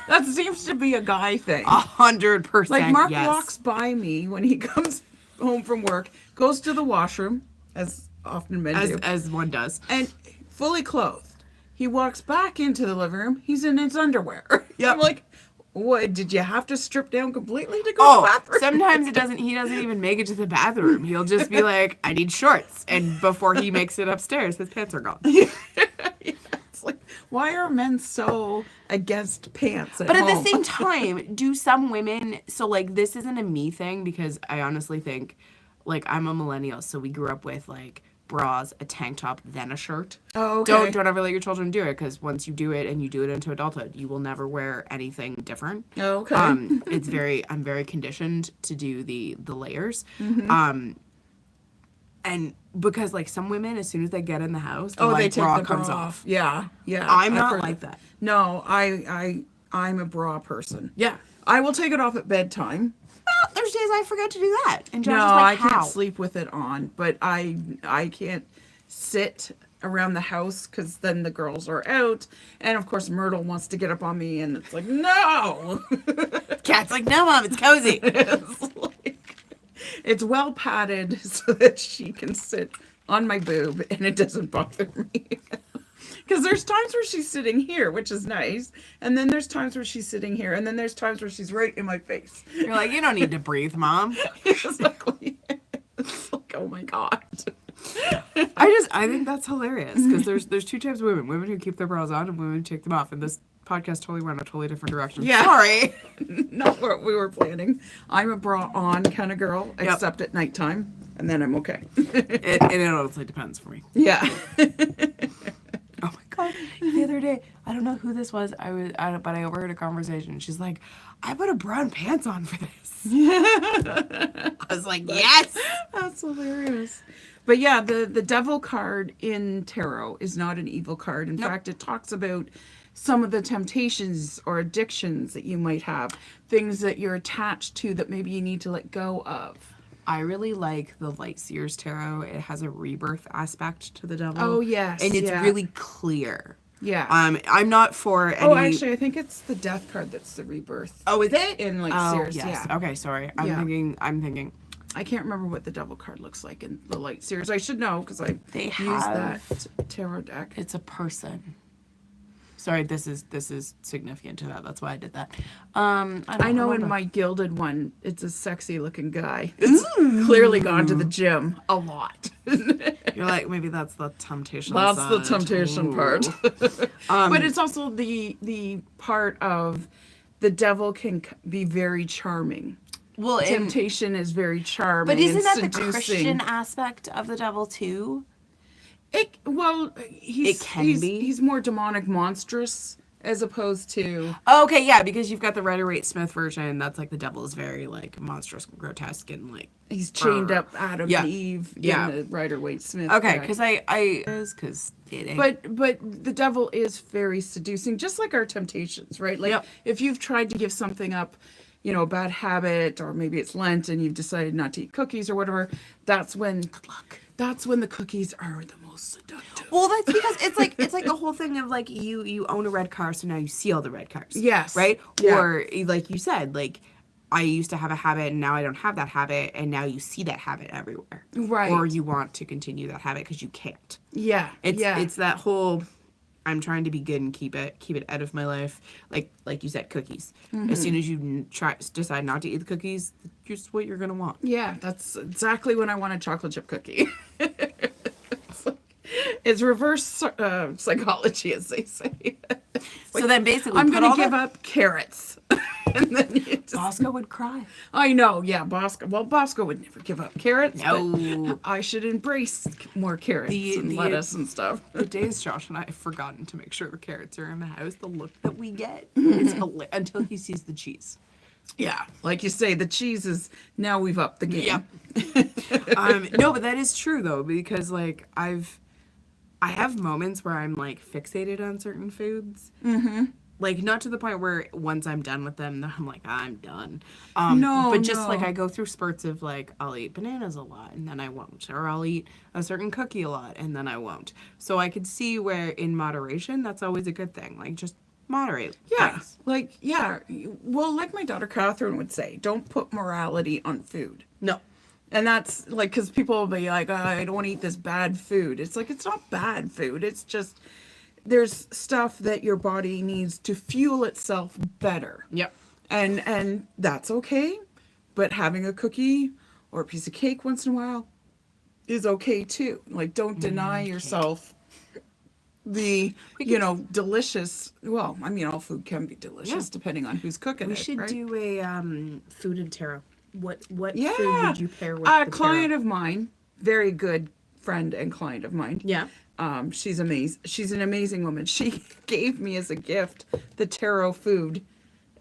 that seems to be a guy thing. 100%. Like Mark yes. walks by me when he comes home from work, goes to the washroom, as often men do, as one does. and fully clothed. He walks back into the living room. He's in his underwear. Yep. I'm like, what? Did you have to strip down completely to go to the bathroom? Sometimes it doesn't. He doesn't even make it to the bathroom. He'll just be like, "I need shorts," and before he makes it upstairs, his pants are gone. It's like, why are men so against pants at But at home? the same time, do some women? So like, this isn't a me thing because I honestly think, like, I'm a millennial, so we grew up with like bras, a tank top, then a shirt. Oh, okay. Don't ever let your children do it because once you do it and you do it into adulthood, you will never wear anything different. Oh, okay. I'm very conditioned to do the layers. And because like some women, as soon as they get in the house, the Oh, they light take bra the comes bra off. Yeah, yeah. I'm I've not heard like that. No, I'm a bra person. Yeah. I will take it off at bedtime. Well, there's days I forget to do that. And Josh No, is like, I how? can't sleep with it on, but I can't sit around the house because then the girls are out, and of course Myrtle wants to get up on me, and it's like no. Cat's like, no, Mom, it's cozy. It's well padded so that she can sit on my boob and it doesn't bother me. Because there's times where she's sitting here, which is nice, and then there's times where she's sitting here, and then there's times where she's right in my face. You're like, you don't need to breathe, Mom. Exactly. It's like, oh my god. I think that's hilarious because there's two types of women who keep their bras on and women who take them off, and this podcast totally went a totally different direction. Yeah. Sorry. Not what we were planning. I'm a bra on kind of girl, Yep. except at nighttime, and then I'm okay. And it honestly depends for me. Yeah. Oh my god! The other day, I don't know who this was. But I overheard a conversation. She's like, "I put a brown pants on for this." I was like, "Yes." That's hilarious. But yeah, the devil card in tarot is not an evil card. In fact, it talks about some of the temptations or addictions that you might have, things that you're attached to that maybe you need to let go of. I really like the Light Seers Tarot. It has a rebirth aspect to the devil. Oh, yes, and it's yeah. really clear. Yeah. I'm not for any. Oh, actually, I think it's the death card that's the rebirth. Oh, is it? In like Oh, Sears, yes. yeah. Okay, sorry. Yeah. I'm thinking. I can't remember what the devil card looks like in the light series. I should know because I They used have- that tarot deck. It's a person. Sorry, this is significant to that. That's why I did that. I know in my gilded one, it's a sexy looking guy. It's clearly gone to the gym a lot. You're like, maybe that's the temptation. That's the side. temptation Ooh. part. But it's also the part of the devil can be very charming. Well, Temptation is very charming. but isn't and that the seducing. Christian aspect of the devil too? He's, It can he's, be. He's more demonic, monstrous, as opposed to Okay, yeah, because you've got the Rider Waite Smith version. That's like the devil is very like monstrous, grotesque, and like. he's chained up Adam Yeah. and Eve Yeah. in the Rider-Waite Smith. Okay, guy. because because it ain't. But the devil is very seducing, just like our temptations, right? Like Yep. if you've tried to give something up, you know, a bad habit, or maybe it's Lent and you've decided not to eat cookies or whatever, that's when the cookies are the most seductive. Well, that's because it's like the whole thing of like you own a red car, so now you see all the red cars. Yes. Right? Yeah. Or like you said, like I used to have a habit and now I don't have that habit, and now you see that habit everywhere. Right. Or you want to continue that habit because you can't. Yeah. It's that whole I'm trying to be good and keep it out of my life. Like you said, cookies. As soon as you decide not to eat the cookies, here's what you're gonna want. Yeah, that's exactly when I want a chocolate chip cookie. It's reverse psychology, as they say. So then basically, I'm put going all to give the- up carrots. And then you just, Bosco would cry. I know, yeah, Bosco. Well, Bosco would never give up carrots. No. but I should embrace more carrots and lettuce and stuff. The days Josh and I have forgotten to make sure the carrots are in the house, the look that we get is until he sees the cheese. Yeah, like you say, the cheese is now we've upped the game. No, but that is true though, because like I have moments where I'm like fixated on certain foods. Mm-hmm. Like not to the point where once I'm done with them, then I'm like I'm done. No, but just like no. I go through spurts of like I'll eat bananas a lot and then I won't, or I'll eat a certain cookie a lot and then I won't. So I could see where in moderation, that's always a good thing. Like just moderate. Yeah, things. like, yeah. Well, like my daughter Catherine would say, don't put morality on food. No. And that's like, because people will be like, oh, I don't want to eat this bad food. It's like, it's not bad food. It's just, there's stuff that your body needs to fuel itself better. Yep. And that's okay. But having a cookie or a piece of cake once in a while is okay too. Like, don't deny yourself the, delicious, well, I mean, all food can be delicious Yeah. depending on who's cooking We it, should right? do a food and tarot. What Yeah. food would you pair with A the client tarot? of mine, very good friend and client of mine. Yeah. She's amazing. She's an amazing woman. She gave me as a gift the tarot food.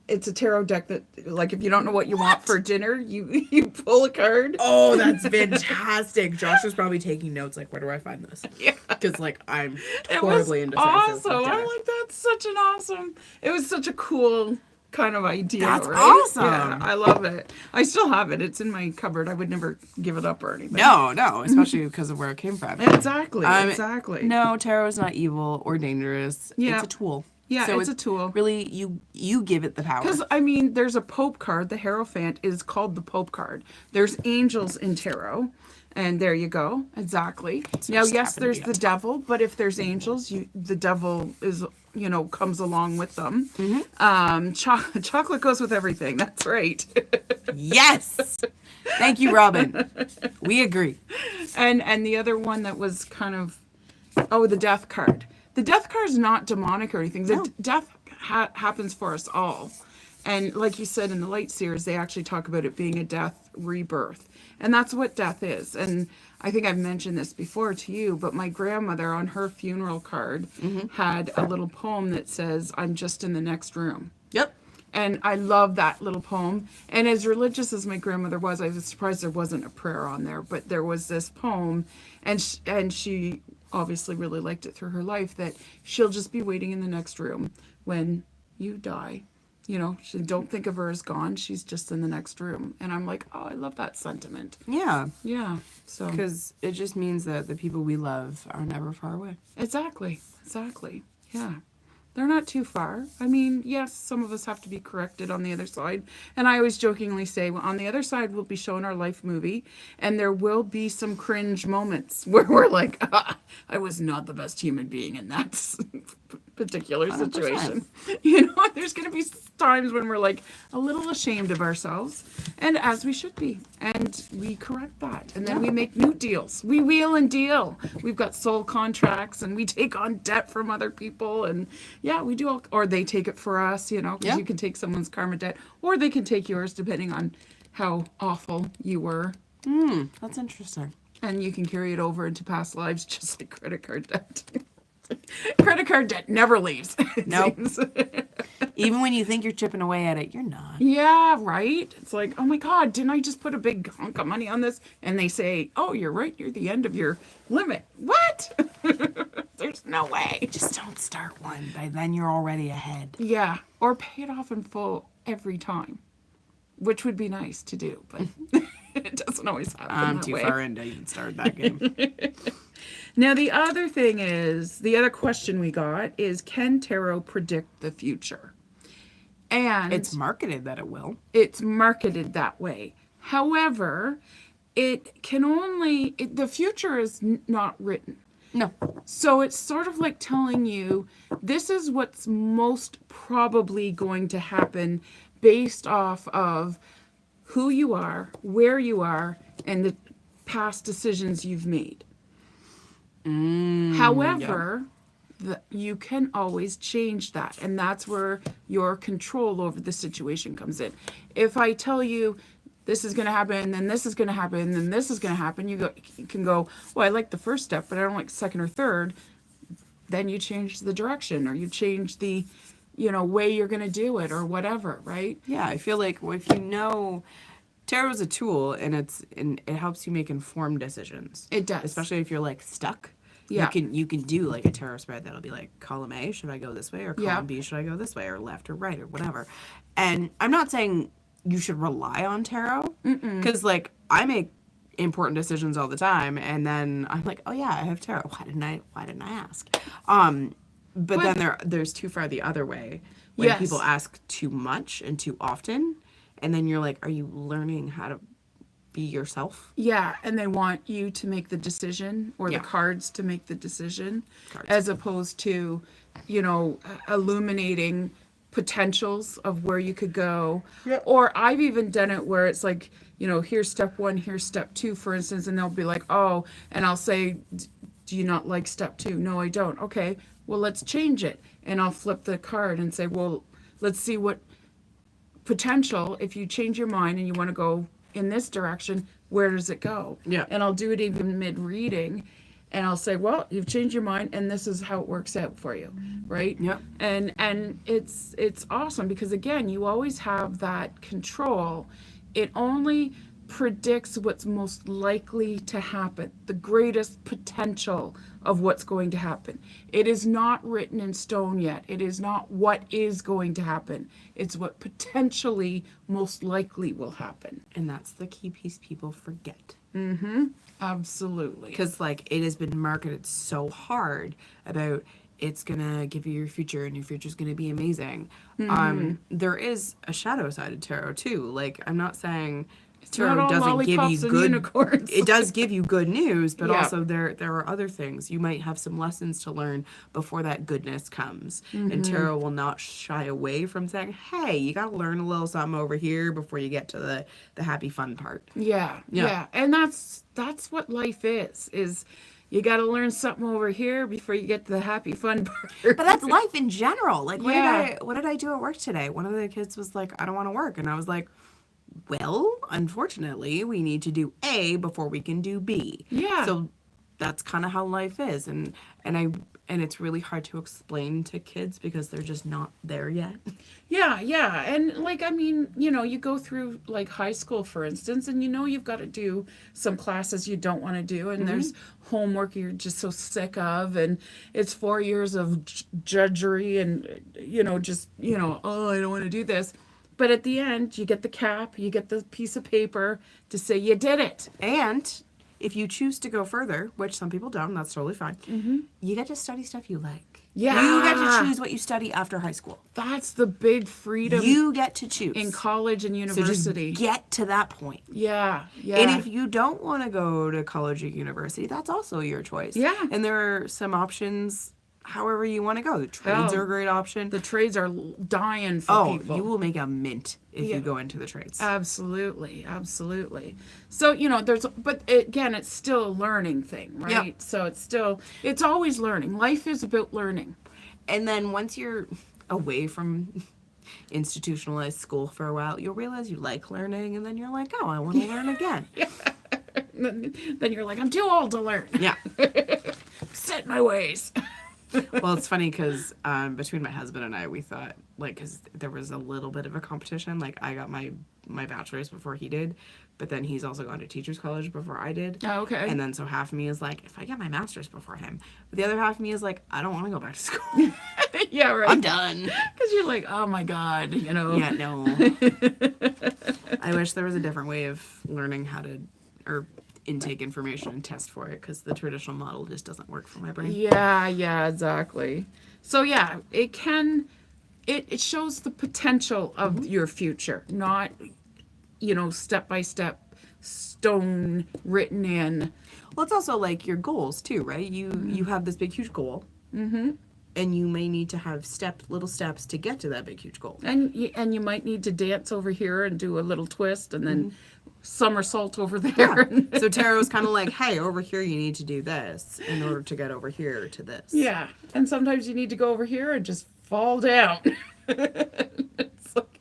It's a tarot deck that, like, if you don't know what you want for dinner, you pull a card. Oh, that's fantastic. Josh was probably taking notes, like, where do I find this? Yeah. Because, like, I'm It was horribly indecisive. with awesome. dinner. I'm like, that's such an awesome. It was such a cool kind of idea. That's right? awesome. Yeah, I love it. I still have it. It's in my cupboard. I would never give it up or anything. No, especially because of where it came from. Exactly. Exactly. No, tarot is not evil or dangerous. Yeah. It's a tool. Yeah, So it's a tool. Really, you give it the power. Because, I mean, there's a Pope card. The Hierophant is called the Pope card. There's angels in tarot. And there you go. Exactly. Now, just yes, happened to there's be the devil. But if there's angels, the devil is, comes along with them. Mm-hmm. Chocolate goes with everything. That's right. Yes. Thank you, Robin. We agree. And the other one that was kind of, the death card. The death card is not demonic or anything. The death happens for us all. And like you said in the Light Series, they actually talk about it being a death rebirth. And that's what death is. And I think I've mentioned this before to you, but my grandmother on her funeral card had a little poem that says, I'm just in the next room. Yep. And I love that little poem. And as religious as my grandmother was, I was surprised there wasn't a prayer on there. But there was this poem, and she obviously really liked it through her life, that she'll just be waiting in the next room when you die. She don't think of her as gone. She's just in the next room. And I'm like, oh, I love that sentiment. Yeah. Yeah. So Because it just means that the people we love are never far away. exactly. Yeah. They're not too far. I mean, yes, some of us have to be corrected on the other side. And I always jokingly say, well, on the other side, we'll be showing our life movie, and there will be some cringe moments where we're like, I was not the best human being in that particular 100%. situation. You know, there's going to be times when we're like a little ashamed of ourselves, and as we should be. And we correct that. And then we make new deals. We wheel and deal. We've got soul contracts, and we take on debt from other people. And yeah, we do all, or they take it for us, you know, because Yeah. you can take someone's karma debt, or they can take yours depending on how awful you were. That's interesting. And you can carry it over into past lives just like credit card debt. Credit card debt never leaves. it Nope. seems. Even when you think you're chipping away at it, you're not. Yeah, right? It's like, oh my God, didn't I just put a big hunk of money on this? And they say, oh, you're right, you're the end of your limit. What? There's no way. Just don't start one. By then you're already ahead. Yeah, or pay it off in full every time, which would be nice to do, but it doesn't always happen I'm that too way. far in to even start that game. Now, the other thing is, the other question we got is, can tarot predict the future? And It's marketed that it will. it's marketed that way. However, it can only, the future is not written. No. So it's sort of like telling you this is what's most probably going to happen based off of who you are, where you are, and the past decisions you've made. However, you can always change that, and that's where your control over the situation comes in. If I tell you this is going to happen, then this is going to happen, then this is going to happen, you can go, well, I like the first step, but I don't like second or third. Then you change the direction, or you change the, way you're going to do it, or whatever, right? Yeah, I feel like if you know, tarot is a tool, and it helps you make informed decisions. It does. Especially if you're like stuck. Yeah. You can do like a tarot spread that'll be like column A, should I go this way, or column Yeah. B, should I go this way, or left or right, or whatever. And I'm not saying you should rely on tarot, because like I make important decisions all the time, and then I'm like, oh yeah, I have tarot. Why didn't I ask? But then there's too far the other way when Yes. people ask too much and too often, and then you're like, are you learning how to be yourself? Yeah, and they want you to make the decision, or Yeah. the cards to make the decision, Cards. as opposed to, illuminating potentials of where you could go. Yeah. Or I've even done it where it's like, here's step 1, here's step 2, for instance, and they'll be like, oh, and I'll say, do you not like step 2? No, I don't. Okay, well, let's change it. And I'll flip the card and say, well, let's see what potential, if you change your mind and you want to go in this direction, where does it go? Yeah. And I'll do it even mid-reading, and I'll say, well, you've changed your mind, and this is how it works out for you, right? Yep. And it's awesome, because again, you always have that control. It only predicts what's most likely to happen, the greatest potential of what's going to happen. It is not written in stone yet. It is not what is going to happen. It's what potentially most likely will happen. And that's the key piece people forget. Absolutely. Because like it has been marketed so hard about it's gonna give you your future and your future's gonna be amazing. There is a shadow side of tarot too. Like I'm not saying not tarot all doesn't give you lollipops and good unicorns. It does give you good news, but Yeah. also there are other things. You might have some lessons to learn before that goodness comes. And tarot will not shy away from saying, hey, you gotta learn a little something over here before you get to the happy fun part. Yeah, Yeah. yeah. And that's what life is you got to learn something over here before you get to the happy fun part. But that's life in general. Like, Yeah. what did I do at work today? One of the kids was like, I don't want to work. And I was like, well, unfortunately, we need to do A before we can do B. Yeah. So that's kind of how life is. And it's really hard to explain to kids because they're just not there yet. Yeah, yeah. And like, I mean, you go through like high school, for instance, and you've got to do some classes you don't want to do. And there's homework you're just so sick of. And it's 4 years of judgery and, oh, I don't want to do this. But at the end, you get the cap, you get the piece of paper to say you did it. And if you choose to go further, which some people don't, that's totally fine, you get to study stuff you like. Yeah. You get to choose what you study after high school. That's the big freedom You get to choose. in college and so university. just get to that point. Yeah. Yeah. And if you don't want to go to college or university, that's also your choice. Yeah. And there are some options however you want to go. The trades Oh. are a great option. the trades are dying for people. You will make a mint if Yeah. you go into the trades. Absolutely, absolutely. So, you know, but again, it's still a learning thing, right? Yep. So it's always learning. Life is about learning. And then once you're away from institutionalized school for a while, you'll realize you like learning, and then you're like, oh, I want to learn again. Then you're like, I'm too old to learn. Yeah. Set my ways. Well, it's funny because between my husband and I, we thought, like, because there was a little bit of a competition. Like, I got my bachelor's before he did, but then he's also gone to teacher's college before I did. Oh, okay. And then so half of me is like, if I get my master's before him. But the other half of me is like, I don't want to go back to school. Yeah, right. I'm done. Because you're like, oh my God, you know. Yeah, no. I wish there was a different way of learning how to, or intake information and test for it, because the traditional model just doesn't work for my brain. Yeah, exactly. So yeah, it shows the potential of your future, not, you know, step by step stone written in. Well, it's also like your goals too, right? You have this big huge goal, and you may need to have little steps to get to that big huge goal. And you might need to dance over here and do a little twist and then somersault over there. So Tarot's kind of like, hey, over here you need to do this in order to get over here to this. Yeah. And sometimes you need to go over here and just fall down. It's like,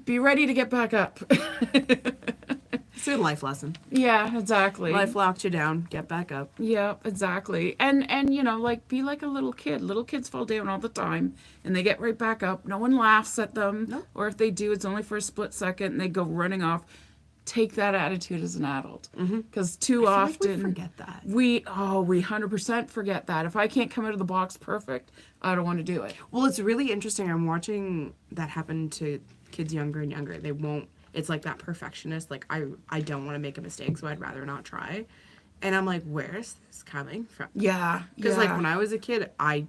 be ready to get back up. It's a good life lesson. Yeah, exactly. Life locked you down, get back up. Yeah, exactly. And you know, like, be like a little kid. Little kids fall down all the time and they get right back up. No one laughs at them. No. Or if they do, it's only for a split second and they go running off. Take that attitude as an adult. Because too I feel often like we forget that. we 100% forget that. If I can't come out of the box perfect, I don't want to do it. Well, it's really interesting. I'm watching that happen to kids younger and younger. They won't. It's like that perfectionist. Like, I don't want to make a mistake, so I'd rather not try. And I'm like, where is this coming from? Yeah. Because like when I was a kid, I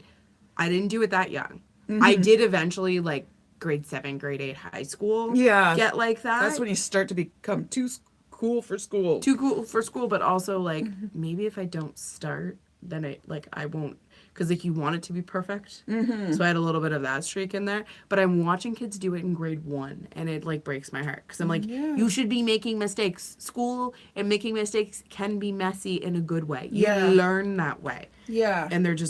didn't do it that young. I did eventually, like grade 7, grade 8, high school. Yeah. Get like that. That's when you start to become too cool for school. Too cool for school, but also like maybe if I don't start, then I won't, because like you want it to be perfect. So I had a little bit of that streak in there. But I'm watching kids do it in grade 1, and it like breaks my heart, because I'm like, you should be making mistakes. School and making mistakes can be messy in a good way. You learn that way. Yeah. And there's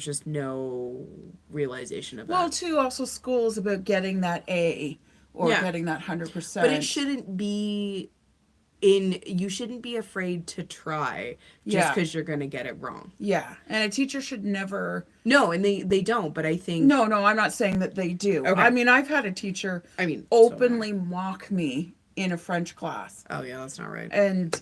just no realization of that. Well, too, also school is about getting that A or getting that 100%. But it shouldn't be you shouldn't be afraid to try just because you're going to get it wrong. Yeah. And a teacher should never... No, and they don't, but I think... No, I'm not saying that they do. Okay. I mean, I've had a teacher openly mock me in a French class. Oh, yeah, that's not right. And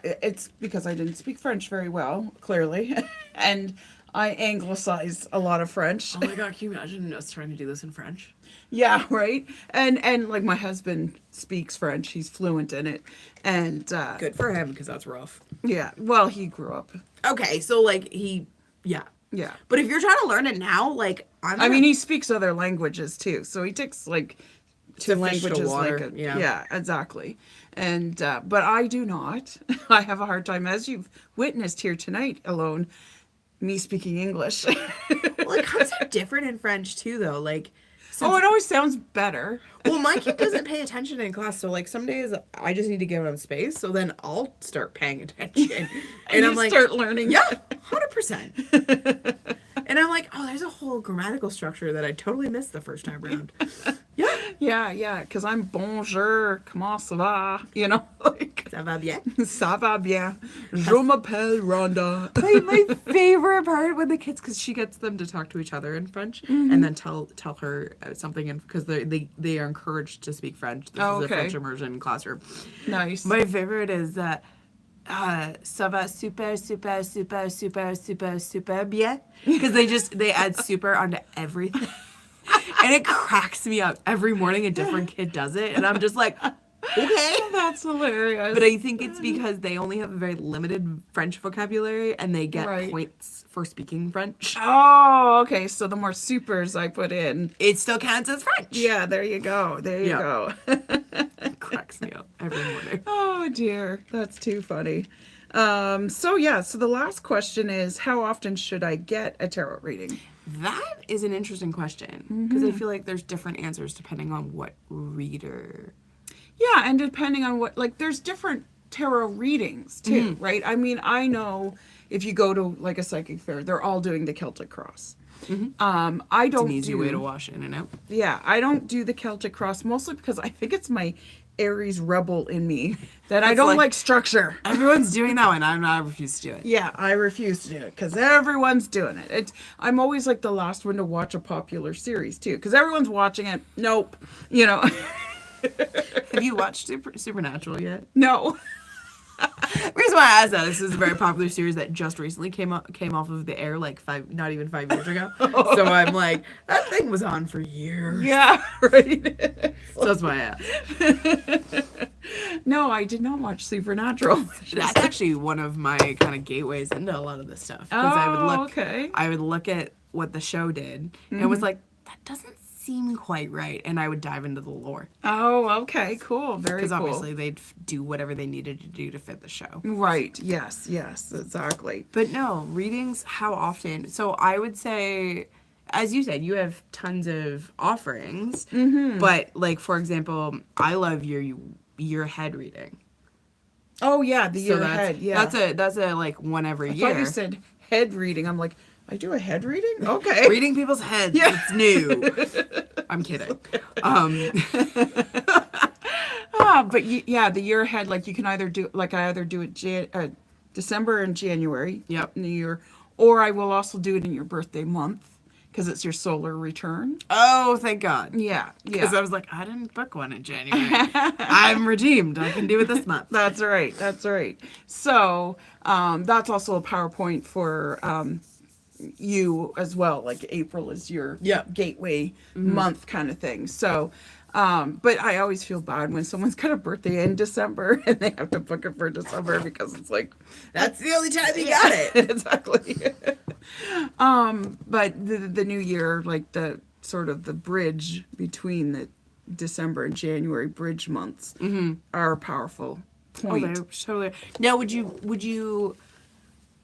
it's because I didn't speak French very well, clearly. And I anglicized a lot of French. Oh my God, can you imagine us trying to do this in French? Yeah, right. And like my husband speaks French; he's fluent in it, and Good for him, because that's rough. yeah. Well, he grew up. Okay, so like yeah. But if you're trying to learn it now, like I mean, he speaks other languages too, so he takes like two fish to languages. water, Like yeah. exactly. And but I do not. I have a hard time, as you've witnessed here tonight alone, me speaking English. well, it comes out different in French too, though. Like, Oh, it always sounds better. well, my kid doesn't pay attention in class, so like some days I just need to give him space, so then I'll start paying attention, and I'm you like, start learning. yeah, 100%. And I'm like, oh, there's a whole grammatical structure that I totally missed the first time around. Yeah, because I'm bonjour, comment ça va? You know, like, Ça va bien? ça va bien. Je m'appelle Rhonda. my favorite part with the kids, because she gets them to talk to each other in French, and then tell her something, because they are encouraged to speak French. This is a French immersion classroom. Nice. My favorite is that ça va super, super, super, super, super, super bien, because they add super onto everything. And it cracks me up. Every morning a different kid does it, and I'm just like, Okay. That's hilarious. But I think it's because they only have a very limited French vocabulary and they get Right. points for speaking French. Oh, okay. So the more supers I put in. It still counts as French. Yeah, there you go. There you Yeah. go. It cracks me up every morning. Oh dear, that's too funny. So the last question is, how often should I get a tarot reading? That is an interesting question because I feel like there's different answers depending on what reader. Yeah, and depending on what, like, there's different tarot readings too, right? I mean, I know if you go to like a psychic fair, they're all doing the Celtic Cross. I don't It's an easy do, way to wash in and out. yeah, I don't do the Celtic Cross mostly because I think it's my Aries rebel in me that I It's don't like- like structure. Everyone's doing that one. I refuse to do it. Yeah, I refuse to do it because everyone's doing it. I'm always like the last one to watch a popular series too because everyone's watching it. Nope, you know, Have you watched Supernatural yet? no. The reason why I asked that, this is a very popular series that just recently came off of the air like not even 5 years ago. So I'm like, that thing was on for years. Yeah, right. So that's why I asked. No, I did not watch Supernatural. That's actually one of my kind of gateways into a lot of this stuff. Because Okay. I would look at what the show did and was like, that doesn't seem quite right. And I would dive into the lore. Oh, okay, cool. Very Because cool. obviously they'd do whatever they needed to do to fit the show. Right. Yes. Yes. Exactly. But no, readings, how often? So I would say, as you said, you have tons of offerings. But like, for example, I love your head reading. Oh yeah, the year that's, ahead. Yeah. That's a like one every I year. thought you said head reading. I'm like, I do a head reading? Okay. Reading people's heads. Yeah. It's new. I'm kidding. But yeah, the year ahead, like you can either do, like I either do it December and January. Yep. New Year, or I will also do it in your birthday month because it's your solar return. Oh, thank God. Yeah. Because Yeah. I was like, I didn't book one in January. I'm redeemed. I can do it this month. That's right. That's right. So that's also a PowerPoint for you as well. Like April is your Yeah. gateway month kind of thing. So, but I always feel bad when someone's got a birthday in December and they have to book it for December because it's like, That's the only time you got it. exactly. But the new year, like the sort of the bridge between the December and January bridge months are a powerful point. Okay, totally. Now, would you,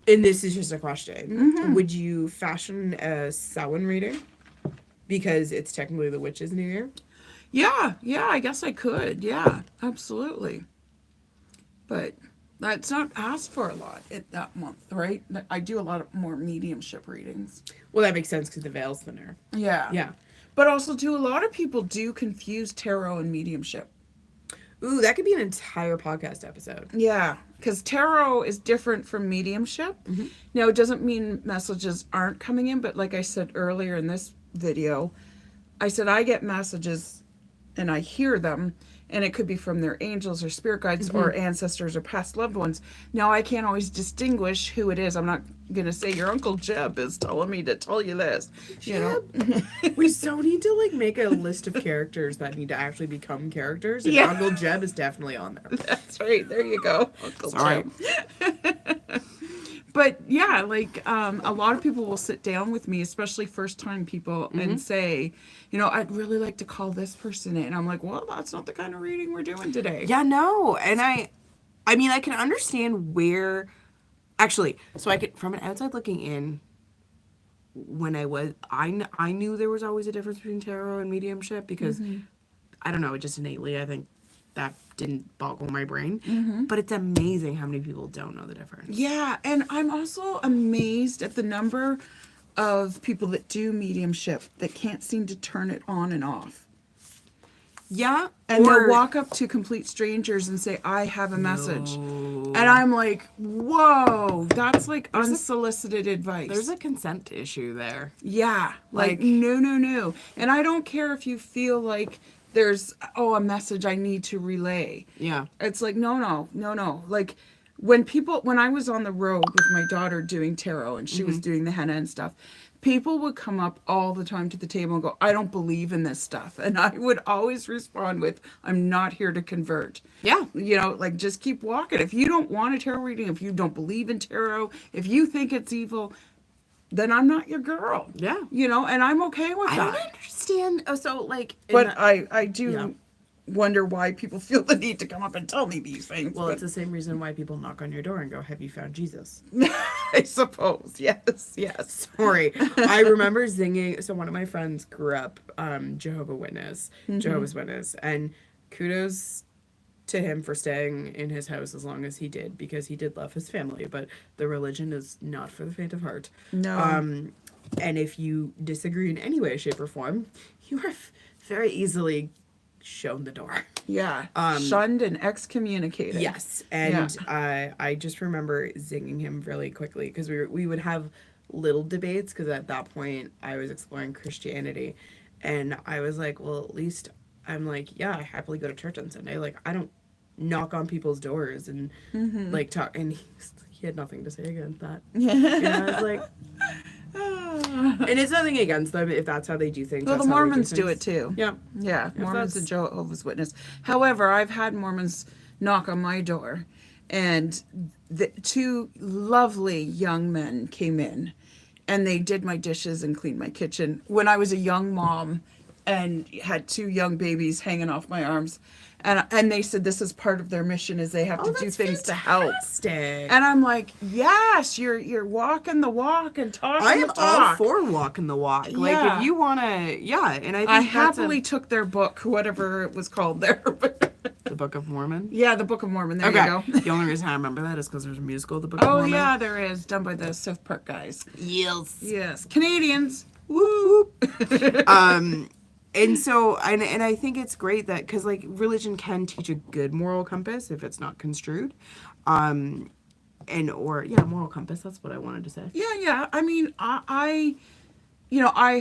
and this is just a question, would you fashion a Samhain reading? Because it's technically the witch's new year. Yeah, I guess I could. Yeah, absolutely. But that's not asked for a lot that month, right? I do a lot of more mediumship readings. Well, that makes sense because the veil's thinner. Yeah. Yeah. But also, too, a lot of people do confuse tarot and mediumship. Ooh, that could be an entire podcast episode. Yeah, because tarot is different from mediumship. Now, it doesn't mean messages aren't coming in, but like I said earlier in this video, I said I get messages and I hear them, and it could be from their angels or spirit guides or ancestors or past loved ones. Now, I can't always distinguish who it is. I'm not going to say your Uncle Jeb is telling me to tell you this. You know? We so need to like make a list of characters that need to actually become characters. And Yeah. Uncle Jeb is definitely on there. That's right. There you go. Uncle Sorry. Jeb. But yeah, like a lot of people will sit down with me, especially first time people, and say, you know, I'd really like to call this person in. I'm like, well, that's not the kind of reading we're doing today. Yeah, no. And I mean, I can understand where, actually, so I could, from an outside looking in, when I knew there was always a difference between tarot and mediumship because, I don't know, just innately, I think that didn't boggle my brain. But it's amazing how many people don't know the difference. Yeah, and I'm also amazed at the number of people that do mediumship that can't seem to turn it on and off. Yeah. And or, they'll walk up to complete strangers and say, I have a message. And I'm like, whoa, that's like unsolicited advice. There's a consent issue there. Yeah, like Like- no. And I don't care if you feel like there's, a message I need to relay. Yeah. It's like, no. Like, when I was on the road with my daughter doing tarot and she was doing the henna and stuff, people would come up all the time to the table and go, I don't believe in this stuff. And I would always respond with, I'm not here to convert. Yeah. You know, like, just keep walking. If you don't want a tarot reading, if you don't believe in tarot, if you think it's evil, then I'm not your girl. Yeah. You know, and I'm okay with I that. don't understand. Oh, so like, But I do Yeah. wonder why people feel the need to come up and tell me these things. well, but it's the same reason why people knock on your door and go, "Have you found Jesus?" I suppose. Yes. Yes. Sorry, I remember zinging. So one of my friends grew up Jehovah's Witness, and kudos to him for staying in his house as long as he did, because he did love his family. But the religion is not for the faint of heart. No. And if you disagree in any way, shape, or form, you are very easily shown the door. Yeah. Shunned and excommunicated. Yes, and I just remember zinging him really quickly, because we would have little debates, because at that point I was exploring Christianity, and I was like, well, at least I'm like, yeah, I happily go to church on Sunday. Like, I don't knock on people's doors and like talk. And he had nothing to say against that. And I was like, and it's nothing against them if that's how they do things. Well, the that's how they Mormons do things. it too. Yeah. Yeah, Mormons and that's- Jehovah's Witness. However, I've had Mormons knock on my door, and the two lovely young men came in, and they did my dishes and cleaned my kitchen when I was a young mom and had two young babies hanging off my arms. And they said this is part of their mission, is they have to do that's things to help. fantastic. And I'm like, yes, you're walking the walk and talking I the am talk. all for walking the walk. Like, Yeah. if you want to, and I think I that's happily took their book, whatever it was called there. the Book of Mormon. Yeah, the Book of Mormon. There you go. The only reason I remember that is because there's a musical, The Book of Oh Mormon. yeah, there is, done by the South Park guys. Yes. Yes, Canadians. Woo. And so, and I think it's great that, because like religion can teach a good moral compass if it's not construed, moral compass. That's what I wanted to say. Yeah. I mean, I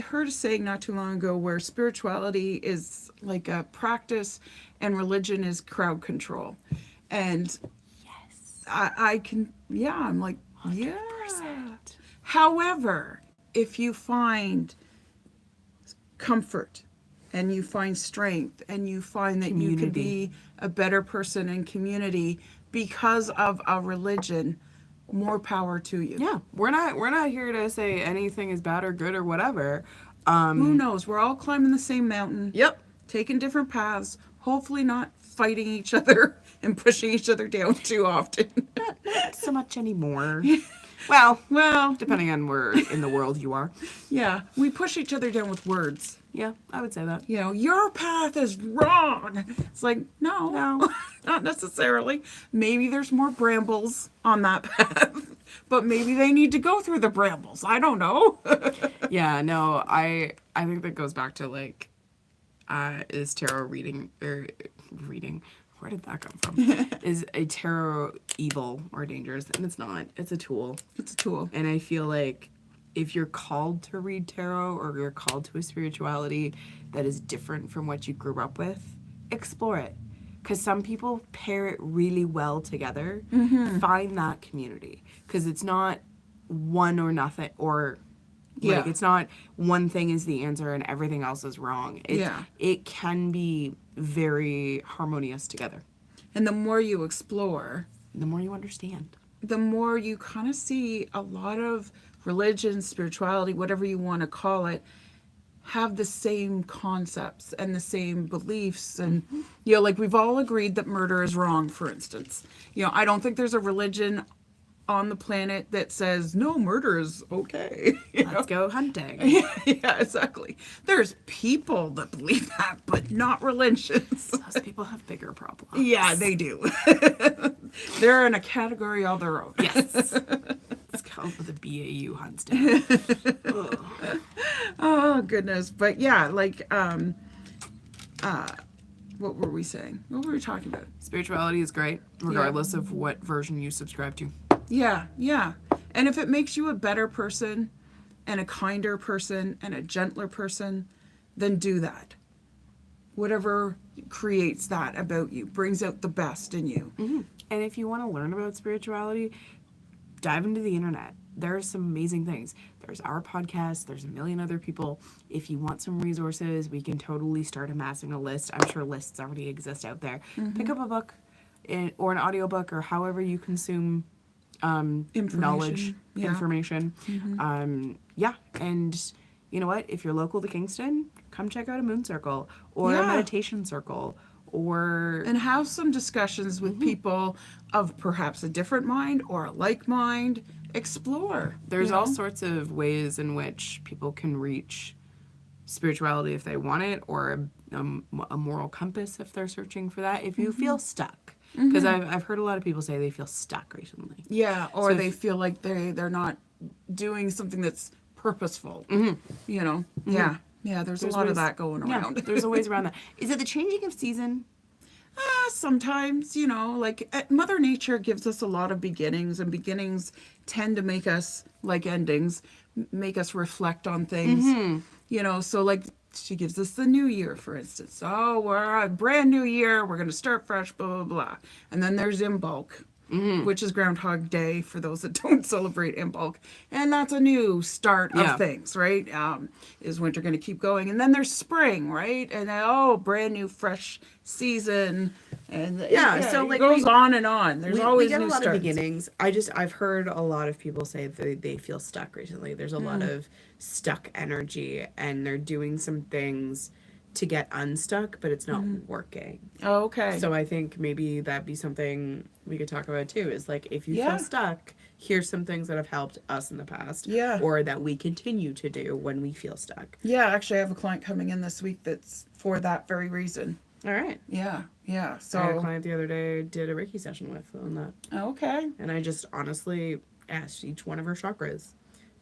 heard a saying not too long ago where spirituality is like a practice and religion is crowd control, and Yes. I can. Yeah, I'm like, yeah. 100%. However, if you find comfort and you find strength and you find that you could be a better person in community because of a religion, more power to you. Yeah, we're not here to say anything is bad or good or whatever. Who knows? We're all climbing the same mountain. Yep. Taking different paths, hopefully not fighting each other and pushing each other down too often. Not so much anymore. Well, Well, depending on where in the world you are. yeah, we push each other down with words. Yeah, I would say that. You know, your path is wrong. It's like, no, not necessarily. Maybe there's more brambles on that path, but maybe they need to go through the brambles. I don't know. Yeah, no, I think that goes back to like, is tarot reading? Where did that come from? Is a tarot evil or dangerous? And it's not. It's a tool. It's a tool. And I feel like if you're called to read tarot or you're called to a spirituality that is different from what you grew up with, explore it. Because some people pair it really well together. Find that community. Because it's not one or nothing, or like it's not one thing is the answer and everything else is wrong. It can be very harmonious together. And the more you explore, The more you understand. the more you kind of see a lot of religion, spirituality, whatever you want to call it, have the same concepts and the same beliefs. And, you know, like we've all agreed that murder is wrong, for instance. You know, I don't think there's a religion on the planet that says, no, murder is okay. You know? Let's go hunting. Yeah, exactly. There's people that believe that, but not religions. Those people have bigger problems. Yeah, they do. They're in a category all their own. Yes. It's called the BAU hunts down. Oh goodness. But yeah, like what were we saying? What were we talking about? Spirituality is great, regardless of what version you subscribe to. Yeah. And if it makes you a better person and a kinder person and a gentler person, then do that. Whatever creates that about you, brings out the best in you. And if you want to learn about spirituality, dive into the internet. There are some amazing things. There's our podcast. There's a million other people. If you want some resources, we can totally start amassing a list. I'm sure lists already exist out there. Pick up a book or an audiobook or however you consume knowledge, Yeah. information. Yeah. And you know what? If you're local to Kingston, come check out a moon circle or a Yeah. meditation circle or And have some discussions with people of perhaps a different mind or a like mind. Explore. there's you all know? sorts of ways in which people can reach spirituality if they want it, or a moral compass if they're searching for that. If you feel stuck, because I've heard a lot of people say they feel stuck recently. Yeah, or So they feel like they're not doing something that's purposeful. You know. Yeah. Yeah, there's a lot of ways- that going Yeah, around. there's always around that. Is it the changing of season? Sometimes, you know, like Mother Nature gives us a lot of beginnings, and beginnings tend to make us, like endings, make us reflect on things. You know, so like she gives us the new year, for instance. Oh, we're a brand new year. We're going to start fresh, blah, blah, blah. And then there's Imbolc, which is Groundhog Day for those that don't celebrate Imbolc. And that's a new start Yeah. of things, right? Is winter going to keep going? And then there's spring, right? And brand new, fresh season. And so, it like, goes on and on. There's always get new a lot starts. of beginnings. I've heard a lot of people say that they feel stuck recently. There's a lot of stuck energy, and they're doing some things to get unstuck, but it's not working. Oh, okay. So I think maybe that'd be something we could talk about too. Is like, if you Yeah. feel stuck, here's some things that have helped us in the past, Yeah. or that we continue to do when we feel stuck. Yeah, actually, I have a client coming in this week that's for that very reason. All right. Yeah, yeah. So I had a So, client the other day I did a Reiki session with on that, okay. and I just honestly asked each one of her chakras.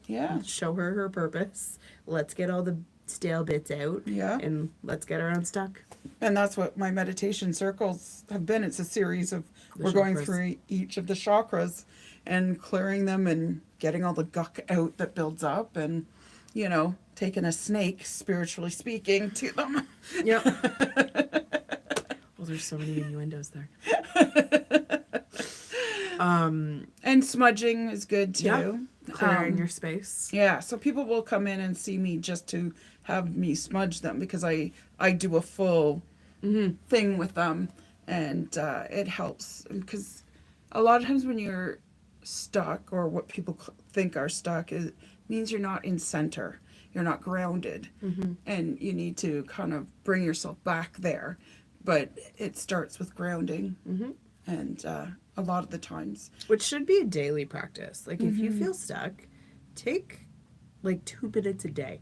Yeah, Show her her purpose. Let's get all the stale bits out. Yeah. And let's get her unstuck. and that's what my meditation circles have been. It's a series of, we're going chakras. through each of the chakras and clearing them and getting all the guck out that builds up and, you know, taking a snake, spiritually speaking, to them. Yep. Well, there's so many innuendos there. And smudging is good too. Yeah. Clearing Um, your space. Yeah, so people will come in and see me just to have me smudge them because I do a full thing with them, and it helps because a lot of times when you're stuck, or what people think are stuck, it means you're not in center, you're not grounded, and you need to kind of bring yourself back there. But it starts with grounding, and a lot of the times. Which should be a daily practice. Like, if you feel stuck, take like 2 minutes a day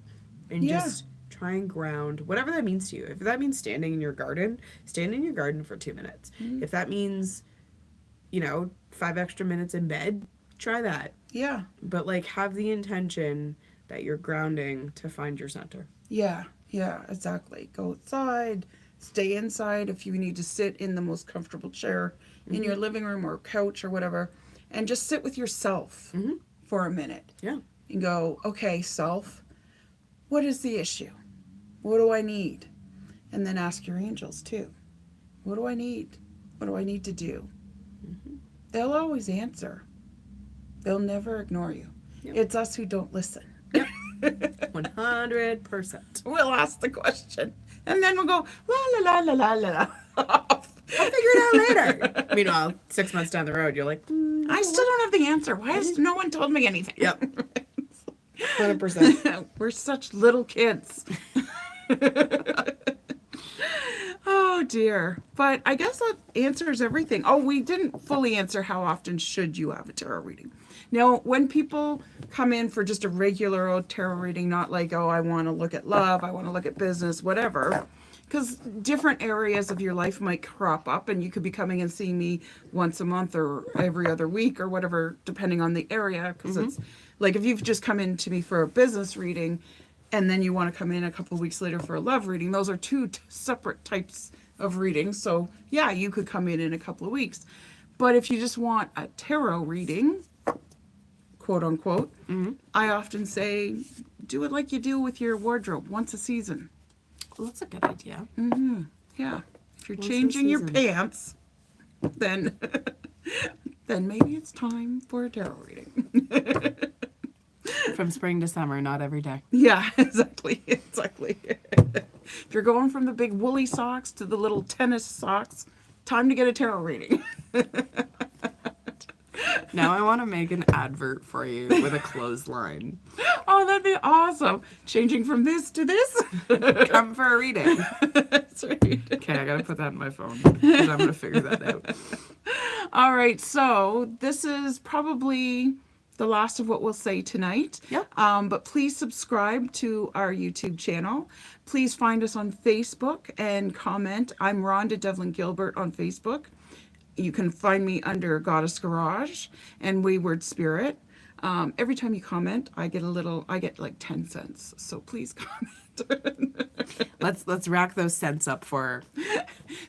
and Yeah. just try and ground, whatever that means to you. If that means standing in your garden, stand in your garden for 2 minutes. If that means, 5 extra minutes in bed, try that. Yeah. But like, have the intention that you're grounding to find your center. Yeah, yeah, exactly. Go outside, stay inside if you need to sit in the most comfortable chair in your living room or couch or whatever, and just sit with yourself for a minute Yeah. and go, okay, self, what is the issue? What do I need? And then ask your angels too. What do I need? What do I need to do? They'll always answer. They'll never ignore you. Yep. It's us who don't listen. 100%. We'll ask the question, and then we'll go la la la la la la. I'll figure it out later. Meanwhile, 6 months down the road, you're like, I still don't have the answer. Why has no one told me anything? yep. 100%. We're such little kids. Oh dear. But I guess that answers everything. Oh, we didn't fully answer how often should you have a tarot reading. Now, when people come in for just a regular old tarot reading, not like, oh, I want to look at love, I want to look at business, whatever, because different areas of your life might crop up, and you could be coming and seeing me once a month or every other week or whatever, depending on the area. Because it's like, if you've just come in to me for a business reading, and then you want to come in a couple of weeks later for a love reading, those are two separate types of readings. So yeah, you could come in a couple of weeks. But if you just want a tarot reading, quote unquote, I often say, do it like you do with your wardrobe, once a season. Well, that's a good idea. Yeah. If you're the changing your season? pants, then then maybe it's time for a tarot reading. From spring to summer, not every day. Yeah, exactly. If you're going from the big woolly socks to the little tennis socks, time to get a tarot reading. Now I want to make an advert for you with a clothesline. Oh, that'd be awesome. Changing from this to this. Come for a reading. That's right. Okay, I gotta put that in my phone because I'm gonna figure that out. All right, so this is probably the last of what we'll say tonight. Yep. But please subscribe to our YouTube channel. Please find us on Facebook and comment. I'm Rhonda Devlin Gilbert on Facebook. You can find me under Goddess Garage and Wayward Spirit. Every time you comment, I get like 10 cents. So please comment. Let's rack those cents up for.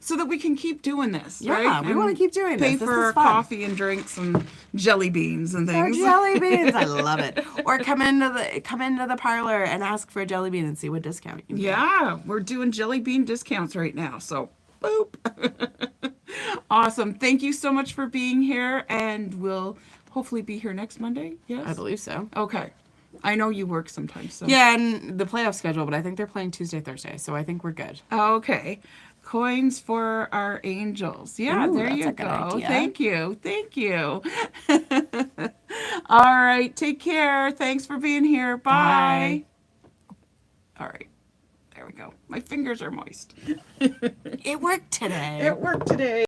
So that we can keep doing this, Yeah, right? we wanna keep doing Pay this. This for is our fun. coffee and drinks and jelly beans and Or things. jelly beans, I love it. Or come into the parlor and ask for a jelly bean and see what discount you can get. Yeah, we're doing jelly bean discounts right now. So, boop. Awesome. Thank you so much for being here, and we'll hopefully be here next Monday. Yes? I believe so. Okay. I know you work sometimes, so. Yeah, and the playoff schedule, but I think they're playing Tuesday, Thursday, so I think we're good. Okay. Coins for our angels. Yeah, Ooh, there that's you a good go. idea. Thank you. Thank you. All right. Take care. Thanks for being here. Bye. All right. There we go. My fingers are moist. It worked today. It worked today.